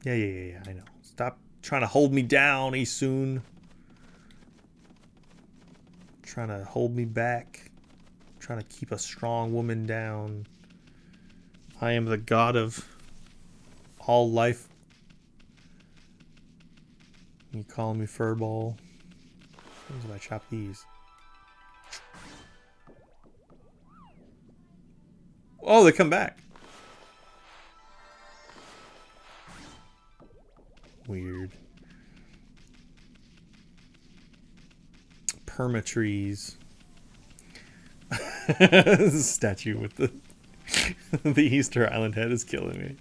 S1: Yeah, I know. Stop trying to hold me down, Isun. Trying to hold me back. Trying to keep a strong woman down. I am the god of all life. You call me furball. What if I chop these? Oh, they come back. Weird. Permatrees. This statue with the the Easter Island head is killing me.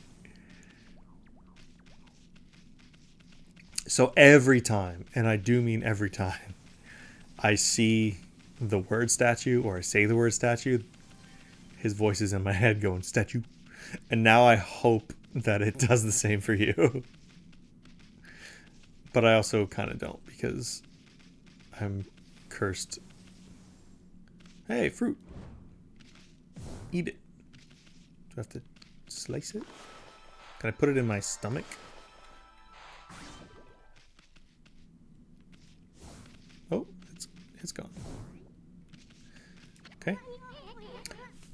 S1: So every time, and I do mean every time, I see the word statue or I say the word statue, his voice is in my head going, statue. And now I hope that it does the same for you. But I also kind of don't because I'm cursed. Hey, fruit. Eat it. Do I have to slice it? Can I put it in my stomach? Oh, it's gone. Okay.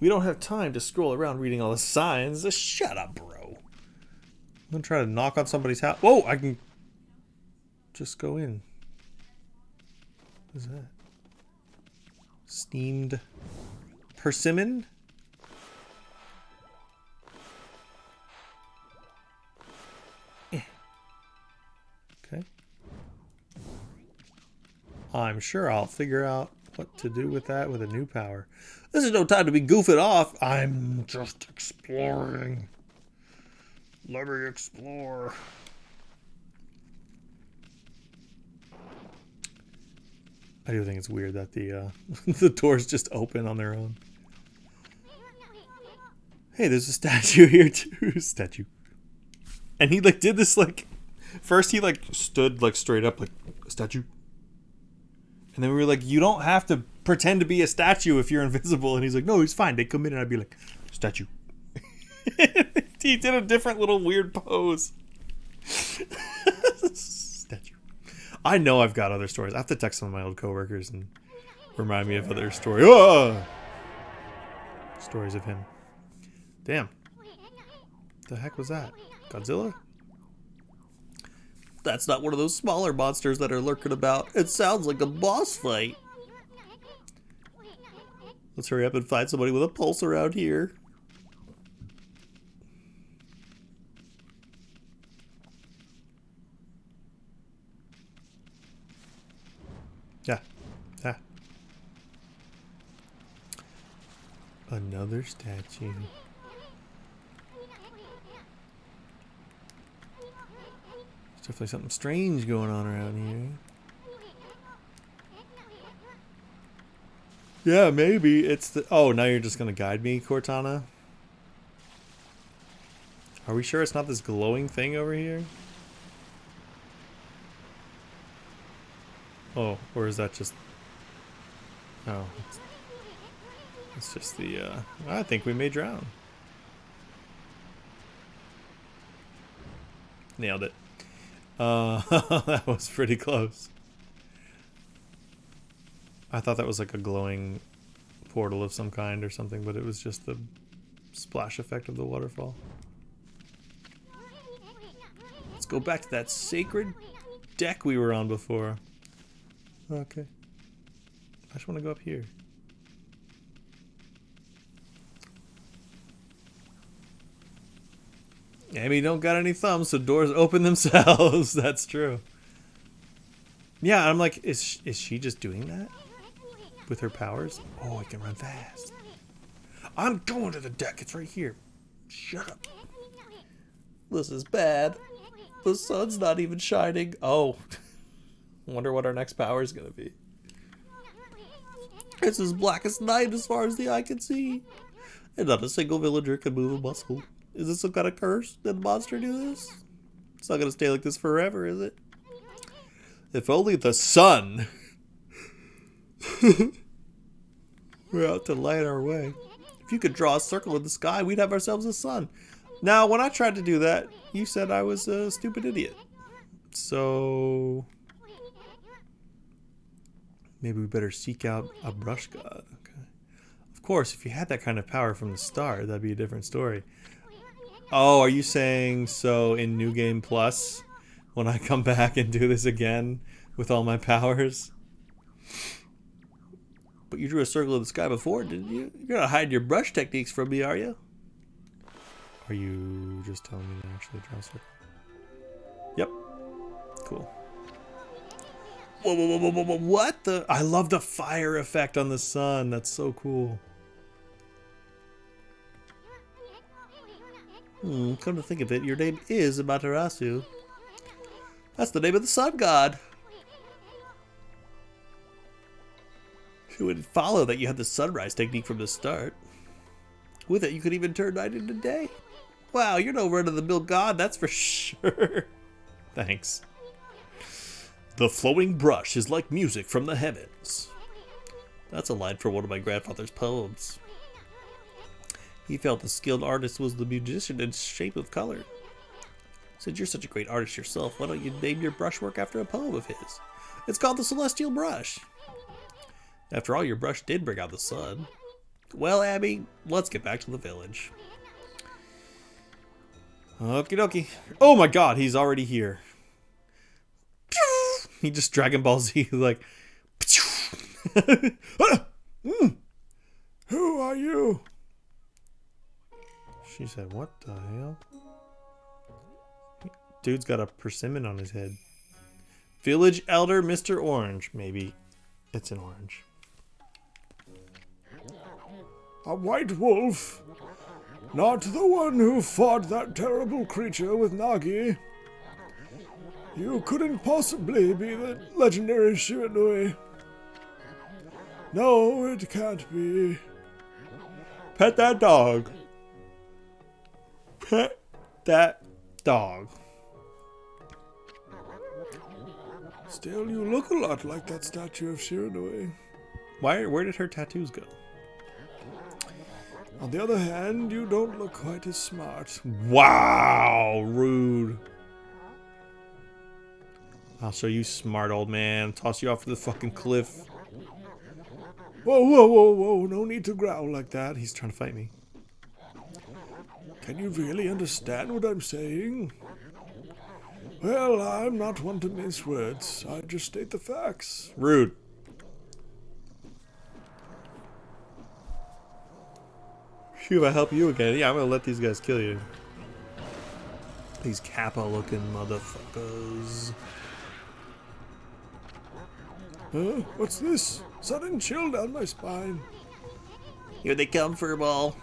S1: We don't have time to scroll around reading all the signs. Shut up, bro. I'm gonna try to knock on somebody's house. Whoa, I can just go in. What is that? Steamed persimmon? Okay. I'm sure I'll figure out what to do with that with a new power. This is no time to be goofing off. I'm just exploring. Let me explore. I do think it's weird that the the doors just open on their own. Hey, there's a statue here too. Statue. And he like did this like first he like stood like straight up like a statue. And then we were like, you don't have to pretend to be a statue if you're invisible. And he's like, no, he's fine. They come in and I'd be like, statue. He did a different little weird pose. Statue. I know I've got other stories. I have to text some of my old coworkers and remind me of other stories. Oh! Stories of him. Damn. The heck was that? Godzilla?
S2: That's not one of those smaller monsters that are lurking about. It sounds like a boss fight. Let's hurry up and find somebody with a pulse around here.
S1: Yeah. Yeah. Another statue. There's definitely something strange going on around here. Yeah, maybe it's the... Oh, now you're just going to guide me, Cortana? Are we sure it's not this glowing thing over here? Oh, or is that just... Oh. It's just the, I think we may drown. Nailed it. That was pretty close. I thought that was like a glowing portal of some kind or something, but it was just the splash effect of the waterfall. Let's go back to that sacred deck we were on before. Okay. I just want to go up here. Amy don't got any thumbs, so doors open themselves. That's true. Yeah, I'm like, is she just doing that? With her powers? Oh, I can run fast. I'm going to the deck. It's right here. Shut up.
S2: This is bad. The sun's not even shining.
S1: Oh. Wonder what our next power is going to be.
S2: It's as black as night as far as the eye can see. And not a single villager can move a muscle. Is this some kind of curse? Did the monster do this? It's not going to stay like this forever, is it?
S1: If only the sun were out to light our way.
S2: If you could draw a circle in the sky, we'd have ourselves a sun.
S1: Now, when I tried to do that, you said I was a stupid idiot. So... maybe we better seek out a brush god. Okay. Of course, if you had that kind of power from the start, that'd be a different story. Oh, are you saying so in New Game Plus, when I come back and do this again with all my powers?
S2: But you drew a circle in the sky before, didn't you? You're not hiding your brush techniques from me, are you?
S1: Are you just telling me to actually draw a circle? Yep. Cool.
S2: Whoa, whoa, whoa, whoa, whoa, whoa, what the?
S1: I love the fire effect on the sun. That's so cool.
S2: Come to think of it, your name is Amaterasu. That's the name of the sun god. It would follow that you had the sunrise technique from the start. With it, you could even turn night into day. Wow, you're no run-of-the-mill god, that's for sure.
S1: Thanks.
S2: The flowing brush is like music from the heavens. That's a line from one of my grandfather's poems. He felt the skilled artist was the musician in shape of color. Since you're such a great artist yourself, why don't you name your brushwork after a poem of his? It's called the Celestial Brush. After all, your brush did bring out the sun. Well, Abby, let's get back to the village.
S1: Okie dokie. Oh my god, he's already here. He just Dragon Ball Z like.
S3: Who are you?
S1: She said, "What the hell?" Dude's got a persimmon on his head. Village Elder Mr. Orange. Maybe it's an orange.
S3: A white wolf? Not the one who fought that terrible creature with Nagi. You couldn't possibly be the legendary Shiranui. No, it can't be.
S1: Pet that dog. Pet that dog.
S3: Still, you look a lot like that statue of Shiranui.
S1: Where did her tattoos go?
S3: On the other hand, you don't look quite as smart.
S1: Wow, rude. I'll show you smart, old man. Toss you off the fucking cliff.
S3: Whoa, whoa, whoa, whoa, no need to growl like that.
S1: He's trying to fight me.
S3: Can you really understand what I'm saying? Well, I'm not one to mince words. I just state the facts.
S1: Rude. Shoot, if I help you again, yeah, I'm gonna let these guys kill you. These Kappa-looking motherfuckers.
S3: Huh? What's this? Sudden chill down my spine.
S2: Here they come, Furball.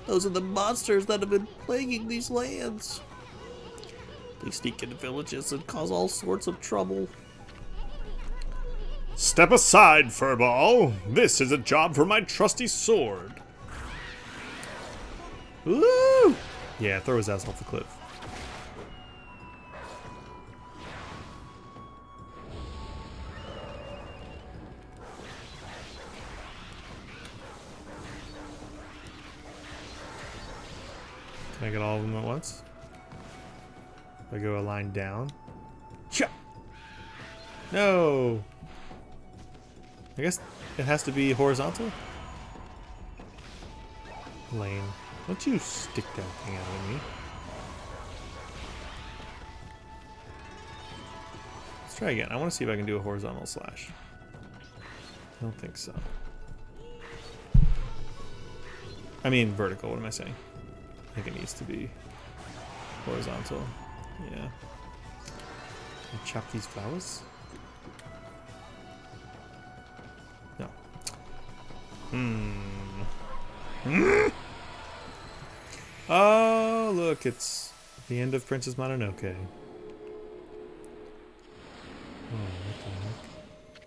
S2: Those are the monsters that have been plaguing these lands. They sneak into villages and cause all sorts of trouble.
S3: Step aside, Furball. This is a job for my trusty sword.
S1: Woo! Yeah, throw his ass off the cliff. Can I get all of them at once? If I go a line down. Cha! No! I guess it has to be horizontal? Lane. Don't you stick that thing out at me. Let's try again. I want to see if I can do a horizontal slash. I don't think so. I mean vertical, what am I saying? I think it needs to be horizontal. Yeah. Can I chop these flowers? No. Oh, look, it's the end of Princess Mononoke. Oh, what the heck?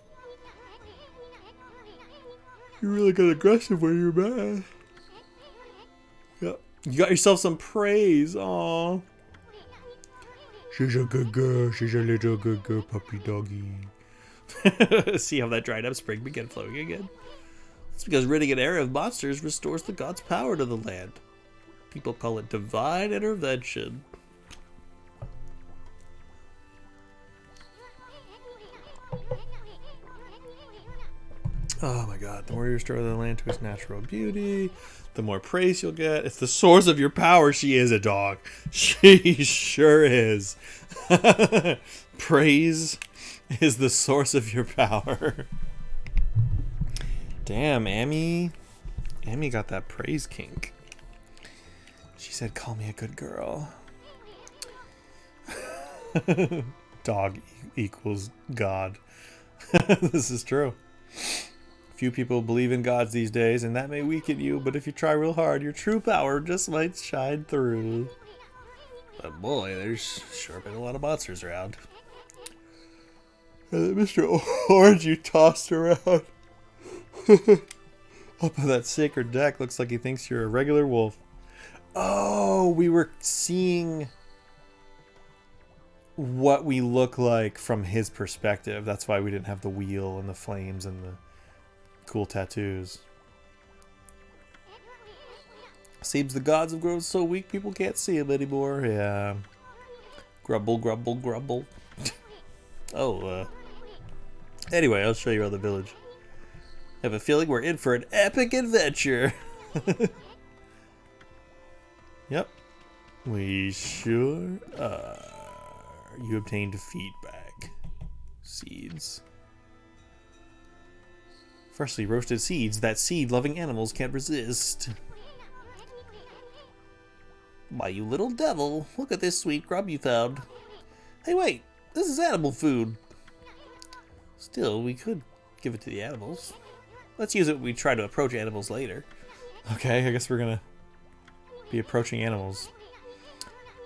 S1: You really got aggressive when you're mad. Yep. You got yourself some praise. Aw. She's a good girl. She's a little good girl, puppy doggy. See how that dried up spring began flowing again? It's because ridding an area of monsters restores the god's power to the land. People call it divine intervention. Oh my god, the more you restore the land to its natural beauty, the more praise you'll get. It's the source of your power. She is a dog. She sure is. Praise is the source of your power. Damn, Amy. Amy got that praise kink. She said, call me a good girl. Dog equals God. This is true. Few people believe in gods these days, and that may weaken you, but if you try real hard, your true power just might shine through. But boy, there's sure been a lot of monsters around. And Mr. Orange you tossed around. Up on that sacred deck, looks like he thinks you're a regular wolf. Oh, we were seeing what we look like from his perspective. That's why we didn't have the wheel and the flames and the cool tattoos. Seems the gods have grown so weak people can't see them anymore. Yeah. Grumble, grumble, grumble. Anyway, I'll show you around the village.
S2: have a feeling we're in for an epic adventure.
S1: Yep. We sure are. You obtained feedback. Seeds. Freshly roasted seeds that seed-loving animals can't resist.
S2: Why, you little devil, look at this sweet grub you found. Hey, wait, this is animal food. Still, we could give it to the animals. Let's use it when we try to approach animals later.
S1: Okay, I guess we're gonna be approaching animals.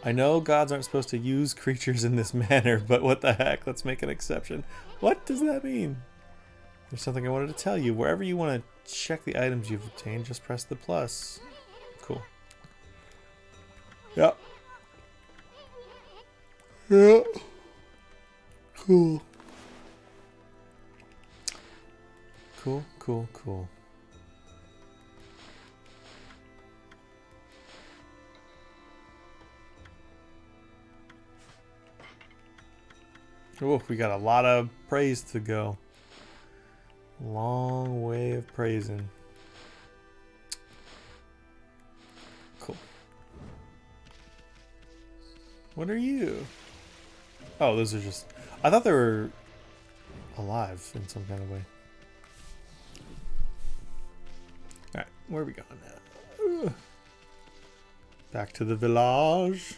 S1: I know gods aren't supposed to use creatures in this manner, but what the heck? Let's make an exception. What does that mean? There's something I wanted to tell you. Wherever you want to check the items you've obtained, just press the plus. Cool. Yep. Yeah. Cool. Cool, cool, cool. Oh, we got a lot of praise to go. Long way of praising. Cool. What are you? Oh, those are just... I thought they were alive in some kind of way. Alright, where are we going now? Ugh. Back to the village.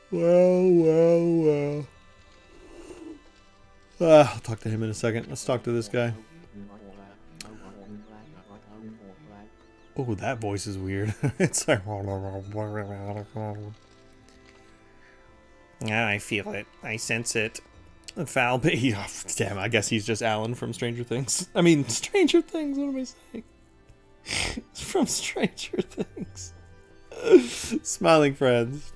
S1: Well. I'll talk to him in a second. Let's talk to this guy. Oh, that voice is weird. It's like...
S2: I feel it. I sense it.
S1: Foul bait. Oh, damn, I guess he's just Alan from Stranger Things. I mean, Stranger Things, what am I saying? From Stranger Things. Smiling friends.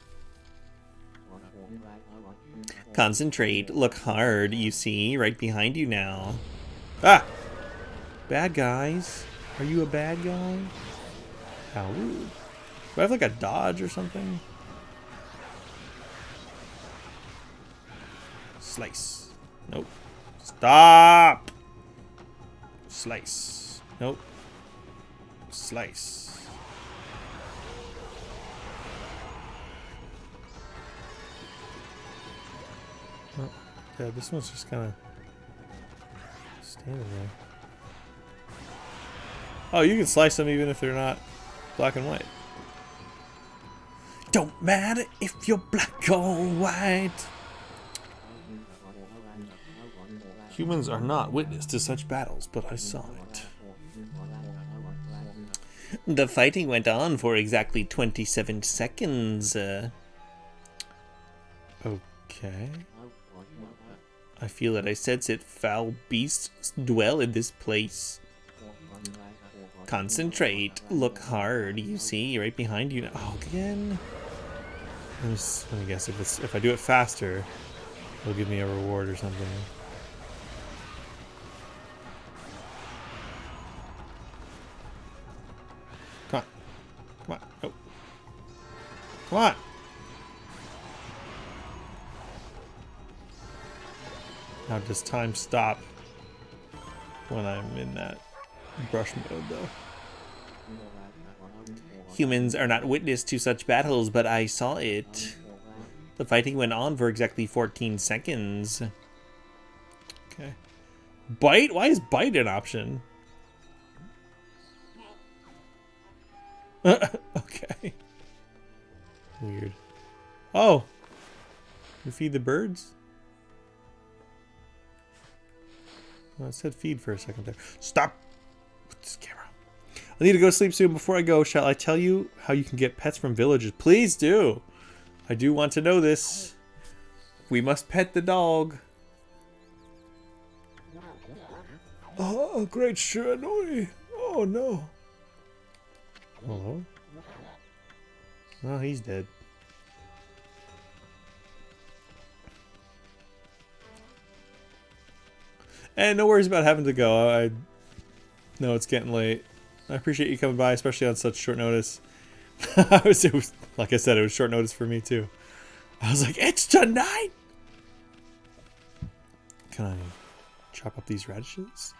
S2: Concentrate. Look hard. You see, right behind you now.
S1: Ah! Bad guys. Are you a bad guy? How rude. Do I have like a dodge or something? Slice. Nope. Stop! Slice. Nope. Slice. Oh, yeah, this one's just kind of standing there. Oh, you can slice them even if they're not black and white. Don't matter if you're black or white. Humans are not witness to such battles, but I saw it.
S2: The fighting went on for exactly 27 seconds.
S1: Okay.
S2: I feel it. I sense it. Foul beasts dwell in this place. Concentrate. Look hard. You see, right behind you. Oh, again. Let me guess. If I do it faster, it'll give me a reward or something. Come on. Come on. Oh. Come on. Now does time stop when I'm in that brush mode though? Humans are not witness to such battles, but I saw it. The fighting went on for exactly 14 seconds. Okay. Bite? Why is bite an option? Okay. Weird. Oh. You feed the birds? Well, it said feed for a second there. Stop! Put this camera. I need to go to sleep soon. Before I go, shall I tell you how you can get pets from villages? Please do. I do want to know this. We must pet the dog. Oh, great Shiranui. Oh, no. Hello? Oh, he's dead. And no worries about having to go. I know it's getting late. I appreciate you coming by, especially on such short notice. It was, like I said, it was short notice for me too.
S1: I was like, it's tonight. Can I chop up these radishes?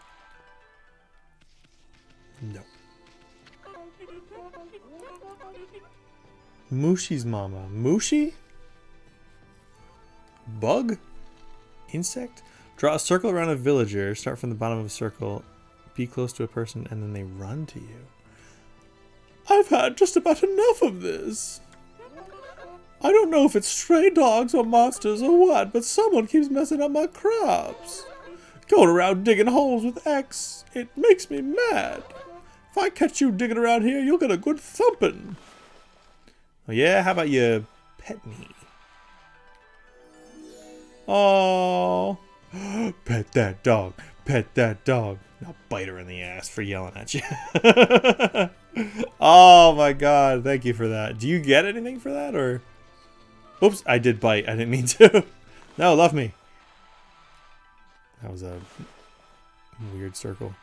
S1: No. Mushi's mama. Mushi? Bug? Insect? Draw a circle around a villager. Start from the bottom of a circle. Be close to a person and then they run to you. I've had just about enough of this. I don't know if it's stray dogs or monsters or what, but someone keeps messing up my crops. Going around digging holes with X, it makes me mad. If I catch you digging around here, you'll get a good thumping. Oh yeah, how about you pet me? Oh, pet that dog, pet that dog. I'll bite her in the ass for yelling at you. Oh my god, thank you for that. Do you get anything for that, or? Oops, I did bite. I didn't mean to. No, love me. That was a weird circle.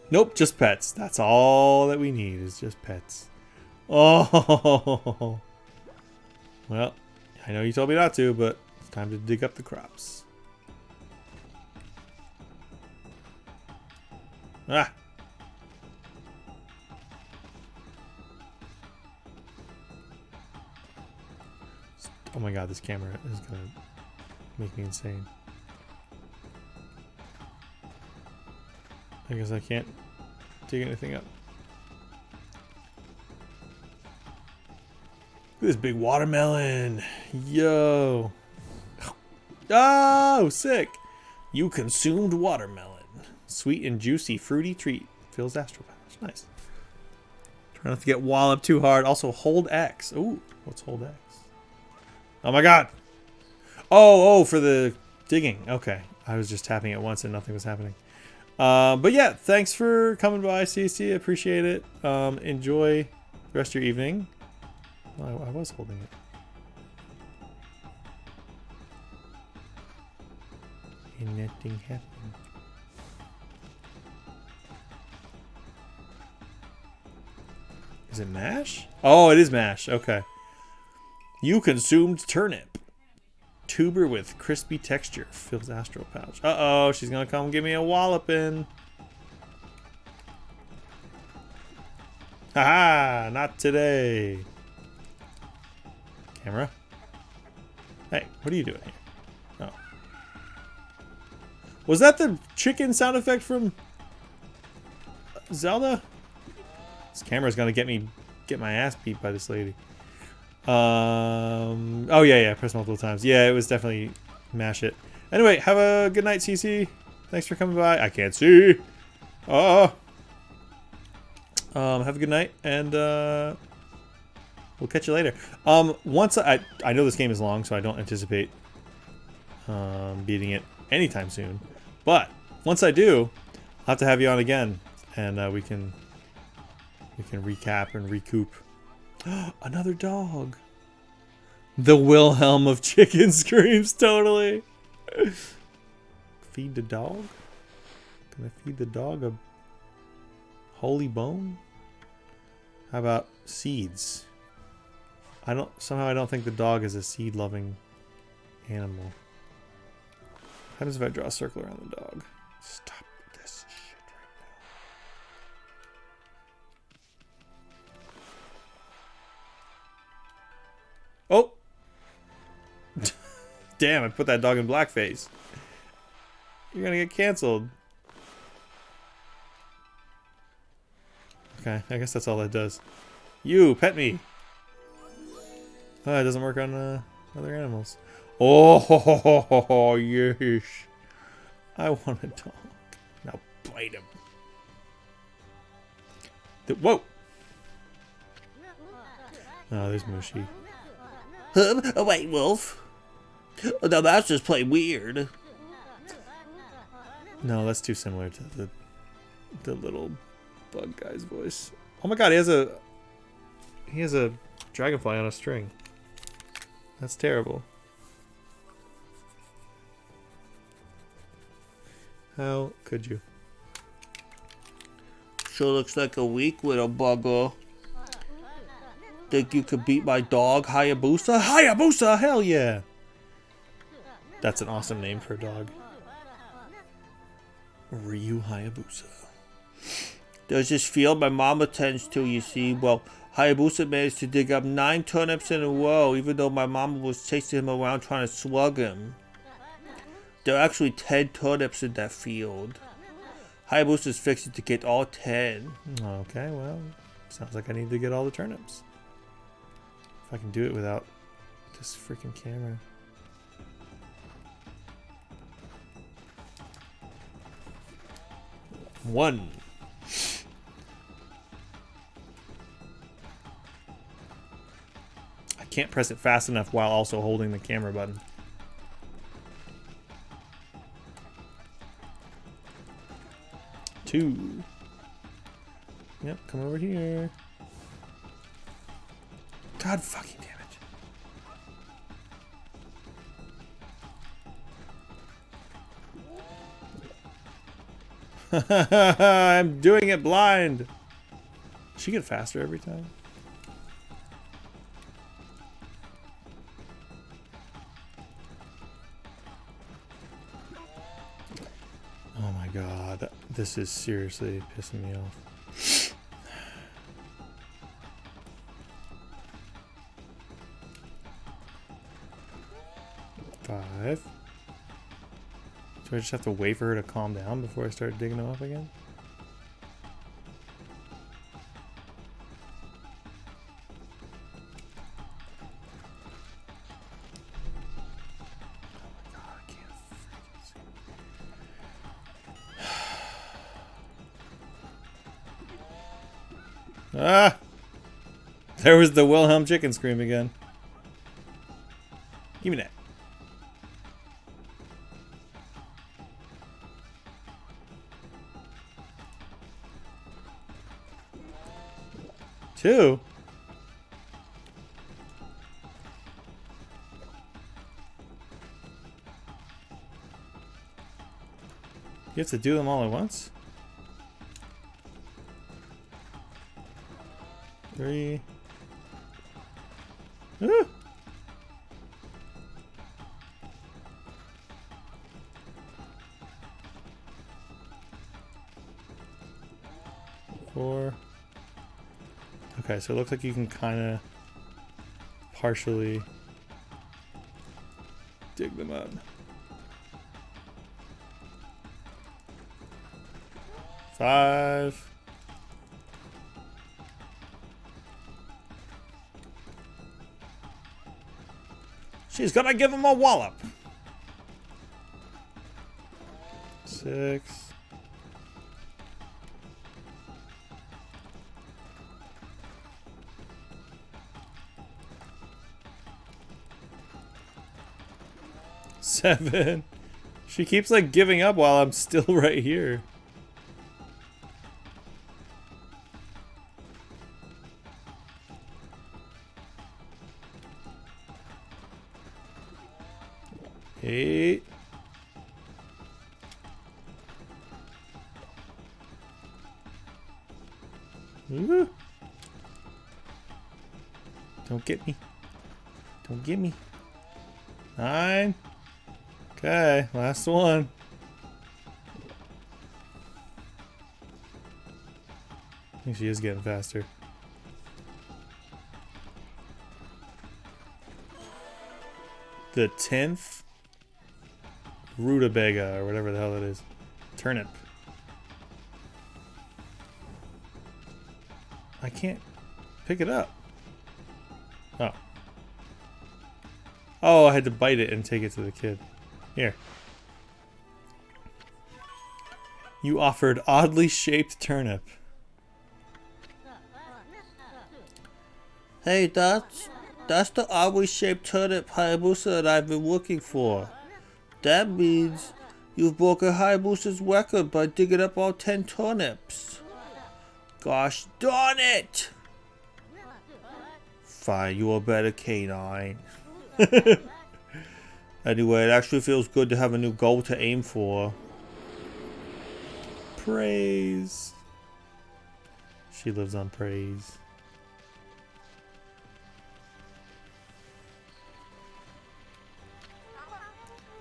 S1: Nope, just pets. That's all that we need is just pets. Oh. Well, I know you told me not to, but it's time to dig up the crops. Ah. Oh my god, this camera is gonna make me insane. I guess I can't dig anything up. Look at this big watermelon. Yo. Oh, sick. You consumed watermelon. Sweet and juicy fruity treat. Fills astral pouch. Nice. Try not to get walloped too hard. Also, hold X. Ooh, what's hold X? Oh my god. Oh, for the digging. Okay. I was just tapping it once and nothing was happening. But yeah, thanks for coming by, CC. Appreciate it. Enjoy the rest of your evening. Well, I was holding it. And nothing happened. Is it mash? Oh, it is mash. Okay. You consumed turnip. Tuber with crispy texture. Fills astral pouch. Uh-oh, she's gonna come give me a walloping. Haha, not today. Camera? Hey, what are you doing here? Oh. Was that the chicken sound effect from Zelda? This camera's gonna get my ass beat by this lady. Oh yeah, press multiple times. Yeah, it was definitely mash it. Anyway, have a good night, CC. Thanks for coming by. I can't see. Have a good night, and we'll catch you later. Once I know this game is long, so I don't anticipate beating it anytime soon. But once I do, I'll have to have you on again, and we can recap and recoup. Another dog. The Wilhelm of chicken screams, totally. Feed the dog? Can I feed the dog a holy bone? How about seeds? Somehow I don't think the dog is a seed-loving animal. What happens if I draw a circle around the dog? Stop this shit right now. Oh! Damn, I put that dog in blackface. You're gonna get canceled. Okay, I guess that's all that does. You, pet me! Oh, it doesn't work on other animals. Oh, yes. I want a dog. Now bite him. Whoa! Oh, there's Mushi.
S2: A white wolf. The masters play weird.
S1: No, that's too similar to the little bug guy's voice. Oh my god, he has a dragonfly on a string. That's terrible. How could you?
S2: Sure looks like a weak little bugger. Think you could beat my dog, Hayabusa?
S1: Hayabusa, hell yeah! That's an awesome name for a dog. Ryu Hayabusa.
S2: There's this field my mom attends to, you see. Well, Hayabusa managed to dig up 9 turnips in a row, even though my mama was chasing him around trying to slug him. There are actually 10 turnips in that field. Hayabusa's fixing to get all 10.
S1: Okay, well, sounds like I need to get all the turnips. If I can do it without this freaking camera. One. I can't press it fast enough while also holding the camera button. Two. Yep, come over here. God fucking damn it. I'm doing it blind. Does she get faster every time? Oh my god. This is seriously pissing me off. Five. Do I just have to wait for her to calm down before I start digging them up again? Oh my god, I can't freaking see. Ah! There was the Wilhelm chicken scream again. Give me that. Two? You have to do them all at once? Three. Ah! Four. Okay, so it looks like you can kind of partially dig them up. Five. She's gonna give him a wallop. Six. Seven. She keeps like giving up while I'm still right here. Eight. Ooh. Don't get me. Don't get me. Nine. Okay, last one. I think she is getting faster. The 10th rutabaga, or whatever the hell it is. Turnip. I can't pick it up. Oh. Oh, I had to bite it and take it to the kid. Here. You offered oddly shaped turnip.
S2: Hey, that's the oddly shaped turnip Hayabusa that I've been looking for. That means you've broken Hayabusa's record by digging up all 10 turnips. Gosh darn it! Fine, you are better canine. Anyway, it actually feels good to have a new goal to aim for.
S1: Praise. She lives on praise.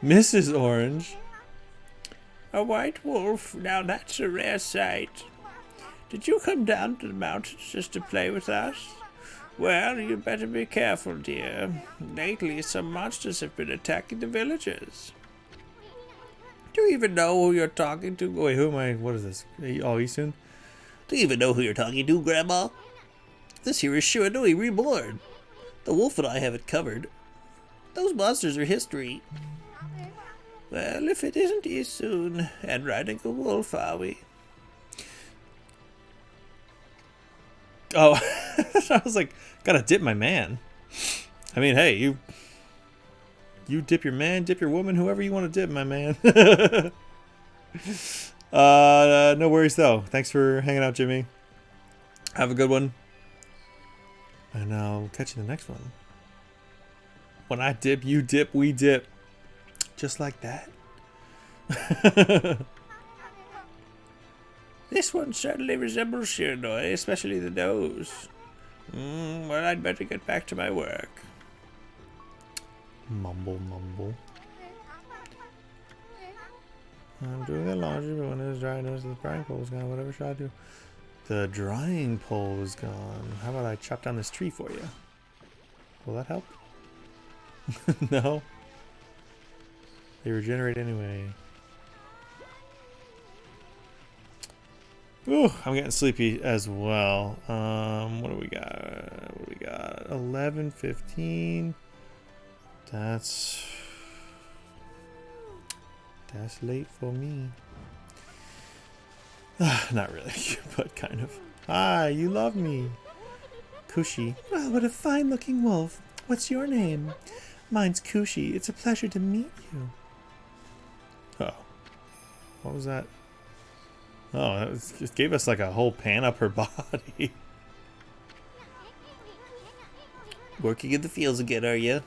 S1: Mrs. Orange.
S2: A white wolf? Now that's a rare sight. Did you come down to the mountains just to play with us? Well, you better be careful, dear. Lately, some monsters have been attacking the villagers. Do you even know who you're talking to?
S1: Wait, who am I? What is this? Oh, Easton?
S2: Do you even know who you're talking to, Grandma? This here is Shiranui reborn. The wolf and I have it covered. Those monsters are history. Well, if it isn't Isun and riding a wolf, are we?
S1: Oh, I was like, gotta dip my man. I mean, hey, you dip your man, dip your woman, whoever you want to dip, my man. No worries though. Thanks for hanging out, Jimmy. Have a good one. And I'll catch you in the next one. When I dip, you dip, we dip. Just like that.
S2: This one certainly resembles Shiranui, especially the nose. Well, I'd better get back to my work.
S1: Mumble, mumble. I'm doing the laundry, but when it's dry, notice the drying pole is gone. Whatever should I do? The drying pole is gone. How about I chop down this tree for you? Will that help? No? They regenerate anyway. Ooh, I'm getting sleepy as well. What do we got? What do we got? 11:15. That's late for me. Not really, but kind of. Hi, you love me. Kushi. Well, what a fine-looking wolf. What's your name? Mine's Kushi. It's a pleasure to meet you. Oh. What was that? Oh, that was, just gave us like a whole pan up her body.
S2: Working in the fields again, are you?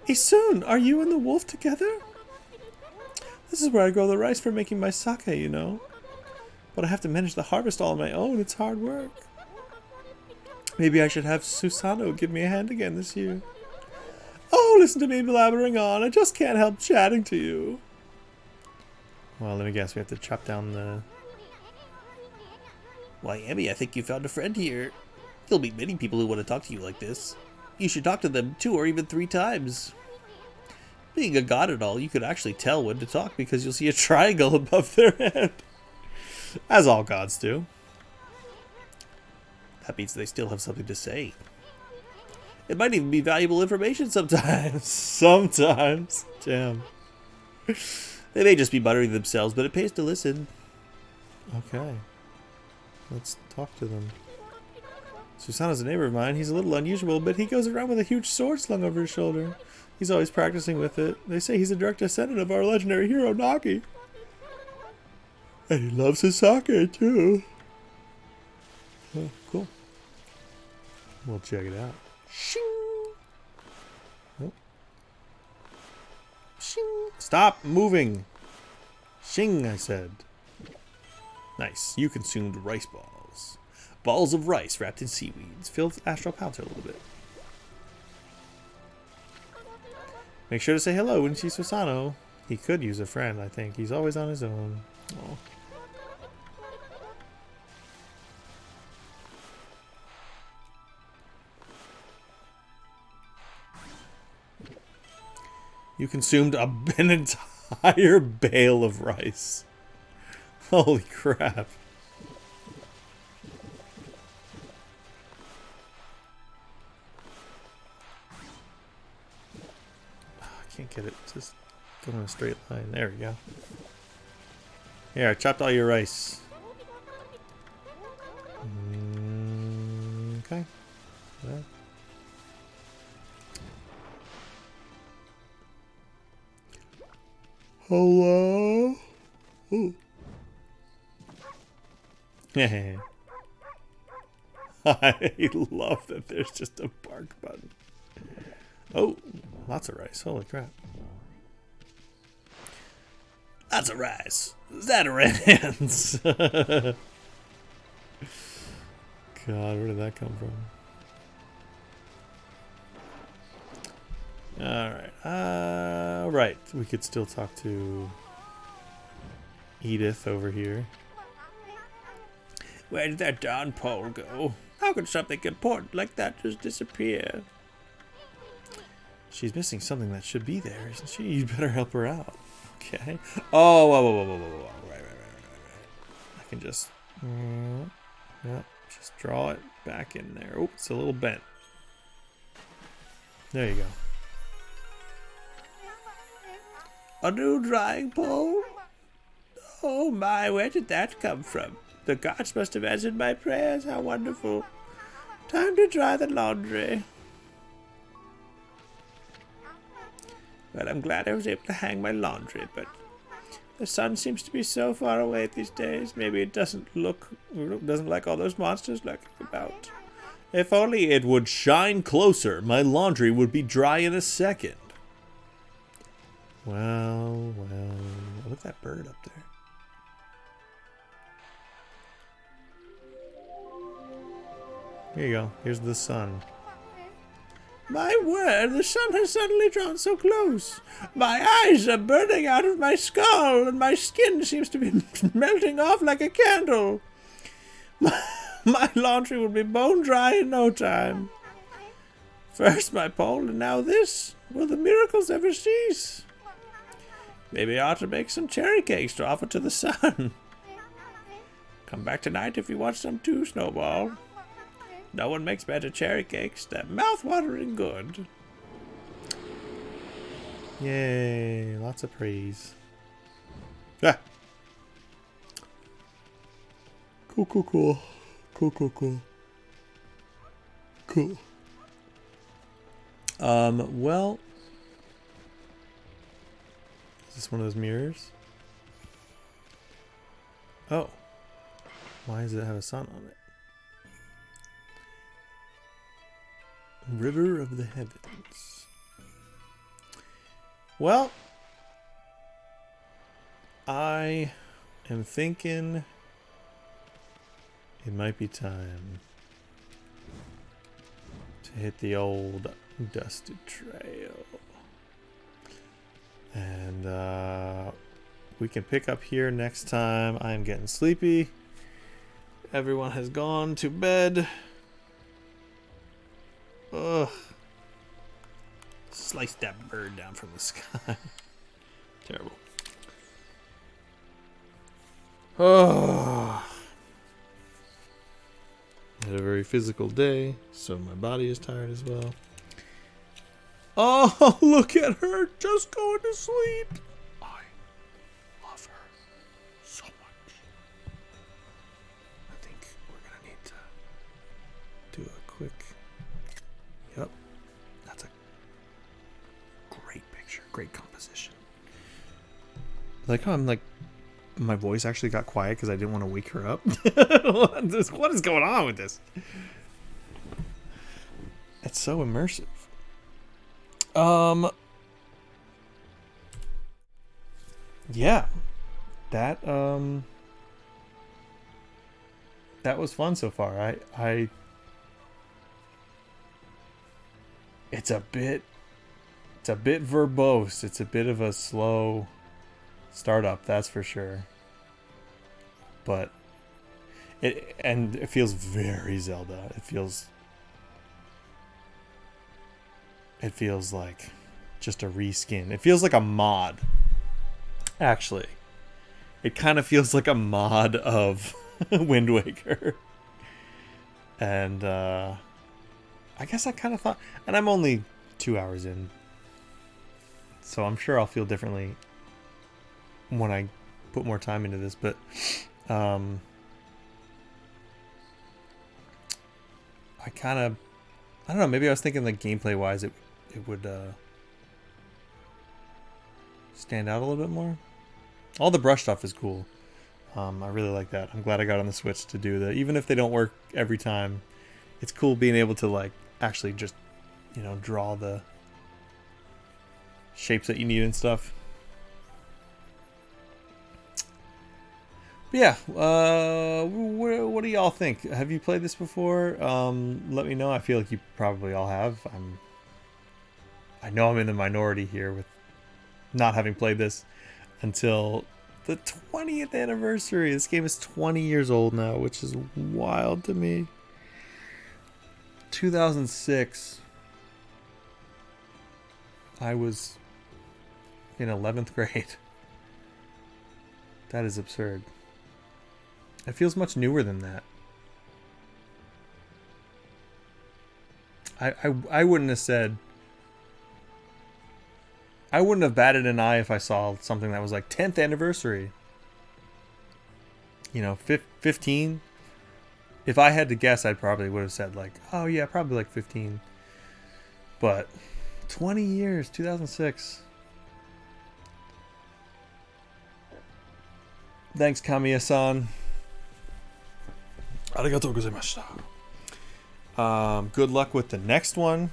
S1: Isun, are you and the wolf together? This is where I grow the rice for making my sake, you know. But I have to manage the harvest all on my own. It's hard work. Maybe I should have Susano give me a hand again this year. Oh, listen to me blabbering on. I just can't help chatting to you. Well, let me guess. We have to chop down the...
S2: Why, Emmy, I think you found a friend here. You'll meet many people who want to talk to you like this. You should talk to them 2 or even 3 times. Being a god and all, you could actually tell when to talk because you'll see a triangle above their head. As all gods do. That means they still have something to say. It might even be valuable information sometimes. Sometimes. Damn. They may just be muttering themselves, but it pays to listen.
S1: Okay. Let's talk to them. Susano's a neighbor of mine. He's a little unusual, but he goes around with a huge sword slung over his shoulder. He's always practicing with it. They say he's a direct descendant of our legendary hero, Nagi. And he loves his sake, too. Oh, cool. We'll check it out. Shing! Oh. Shing! Stop moving! Shing, I said. Nice. You consumed rice balls. Balls of rice wrapped in seaweeds. Filled astral pouter a little bit. Make sure to say hello when you see Susano. He could use a friend, I think. He's always on his own. Oh. You consumed an entire bale of rice. Holy crap. I can't get it. Just go in a straight line. There we go. Here, I chopped all your rice. Okay. Well. Hello? Ooh. I love that there's just a bark button. Oh, lots of rice. Holy crap. Lots of rice. Zatarans. God, where did that come from? Alright. Right. We could still talk to Edith over here.
S2: Where did that darn pole go? How could something important like that just disappear?
S1: She's missing something that should be there, isn't she? You better help her out. Okay. Oh, whoa. Right. I can just... Yep. Just draw it back in there. Oh, it's a little bent. There you go.
S2: A new drying pole? Oh my, where did that come from? The gods must have answered my prayers. How wonderful. Time to dry the laundry. Well, I'm glad I was able to hang my laundry, but the sun seems to be so far away these days. Maybe it doesn't like all those monsters lurking about.
S1: If only it would shine closer, my laundry would be dry in a second. Well, look at that bird up there. Here you go. Here's the sun.
S2: My word, the sun has suddenly drawn so close. My eyes are burning out of my skull, and my skin seems to be melting off like a candle. My laundry will be bone dry in no time. First my pole, and now this. Will the miracles ever cease? Maybe I ought to make some cherry cakes to offer to the sun. Come back tonight if you want some too, Snowball. No one makes better cherry cakes. They're mouth-watering good.
S1: Yay, lots of praise. Ah. Cool. Well, is this one of those mirrors? Oh. Why does it have a sun on it? River of the Heavens. Well, I am thinking it might be time to hit the old dusted trail. And we can pick up here next time. I am getting sleepy. Everyone has gone to bed. Ugh. Slice that bird down from the sky. Terrible. Oh. Had a very physical day, so my body is tired as well. Oh, look at her just going to sleep. I love her so much. I think we're going to need to do a quick... Yep, that's a great picture, great composition. Like how I'm like, my voice actually got quiet because I didn't want to wake her up. What is going on with this? It's so immersive. Yeah, that was fun so far. It's a bit verbose. It's a bit of a slow startup, that's for sure. But it feels very Zelda. It feels like just a reskin. It feels like a mod. Actually, it kind of feels like a mod of Wind Waker. And I guess I kind of thought, and I'm only 2 hours in, so I'm sure I'll feel differently when I put more time into this, but I don't know, maybe I was thinking like gameplay wise it would stand out a little bit more. All the brush stuff is cool. I really like that. I'm glad I got on the Switch to do that. Even if they don't work every time, it's cool being able to like actually just, draw the shapes that you need and stuff. But yeah, what do y'all think? Have you played this before? Let me know. I feel like you probably all have. I know I'm in the minority here with not having played this until the 20th anniversary. This game is 20 years old now, which is wild to me. 2006. I was in 11th grade. That is absurd. It feels much newer than that. I wouldn't have said... I wouldn't have batted an eye if I saw something that was like 10th anniversary. You know, 15. If I had to guess, I probably would have said like, oh yeah, probably like 15. But 20 years, 2006. Thanks, Kamiya-san. Arigatou gozaimashita. Good luck with the next one.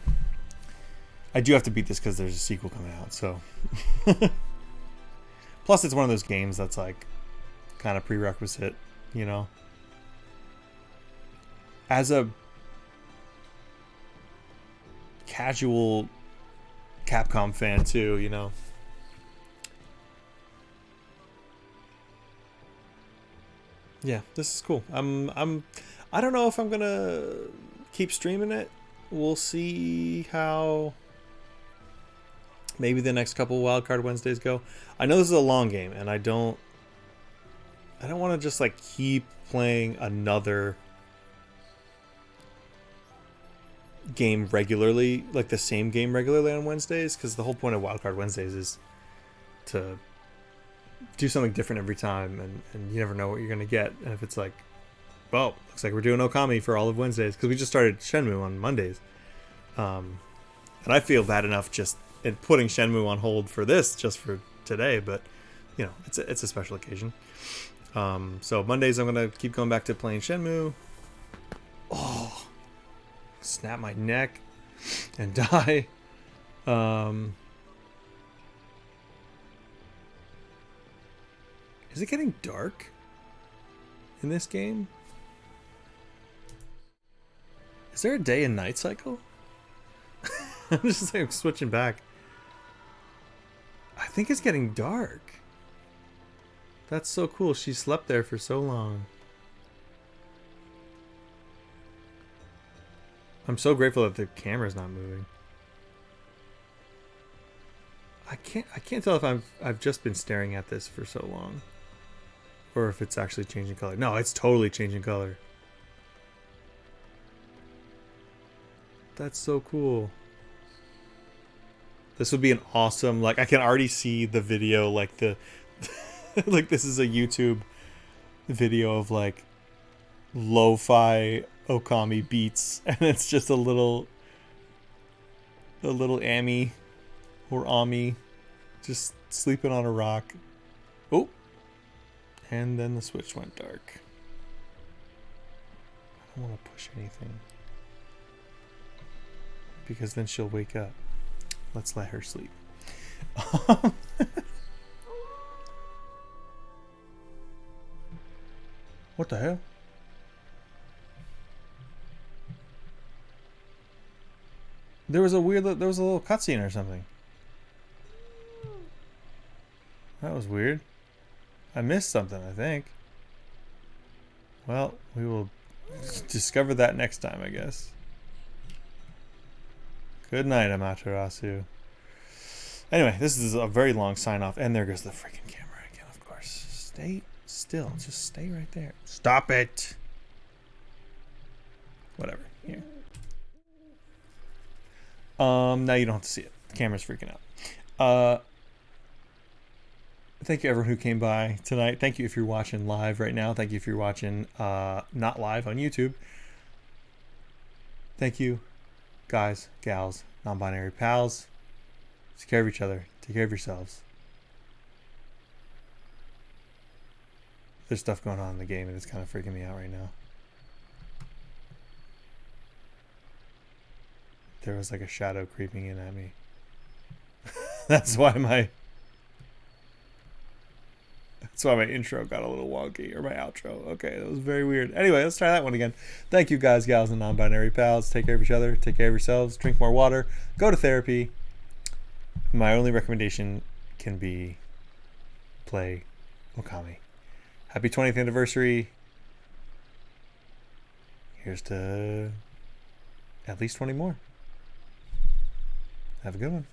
S1: I do have to beat this because there's a sequel coming out, so. Plus, it's one of those games that's like kind of prerequisite, you know. As a casual Capcom fan too, you know. Yeah, this is cool. I don't know if I'm gonna keep streaming it. We'll see how maybe the next couple Wildcard Wednesdays go. I know this is a long game, and I don't want to just like keep playing another game regularly, like the same game regularly on Wednesdays, because the whole point of Wildcard Wednesdays is to do something different every time, and you never know what you're going to get. And if it's like, well, looks like we're doing Okami for all of Wednesdays, because we just started Shenmue on Mondays. And I feel bad enough just in putting Shenmue on hold for this, just for today, but, you know, it's a special occasion. So Mondays I'm going to keep going back to playing Shenmue. Oh, snap my neck and die. Is it getting dark in this game? Is there a day and night cycle? I'm just like switching back. I think it's getting dark. That's so cool. She slept there for so long. I'm so grateful that the camera's not moving. I can't tell if I've just been staring at this for so long, or if it's actually changing color. No, it's totally changing color. That's so cool. This would be an awesome, like, I can already see the video, like the like this is a YouTube video of like lo-fi Okami beats, and it's just a little Ami or Ami just sleeping on a rock. Oh, and then the switch went dark. I don't want to push anything because then she'll wake up. Let's let her sleep. What the hell? There was a little cutscene or something. That was weird. I missed something, I think. Well, we will discover that next time, I guess. Good night, Amaterasu. Anyway, this is a very long sign-off, and there goes the freaking camera again, of course. Stay still. Just stay right there. Stop it. Whatever. Here. Now you don't have to see it. The camera's freaking out. Thank you everyone who came by tonight. Thank you if you're watching live right now. Thank you if you're watching not live on YouTube. Thank you, guys, gals, non-binary pals. Take care of each other. Take care of yourselves. There's stuff going on in the game and it's kind of freaking me out right now. There was like a shadow creeping in at me. That's why my intro got a little wonky, or my outro. Okay, that was very weird. Anyway, let's try that one again. Thank you guys, gals, and non-binary pals. Take care of each other. Take care of yourselves. Drink more water. Go to therapy. My only recommendation can be play Okami. Happy 20th anniversary. Here's to at least 20 more. Have a good one.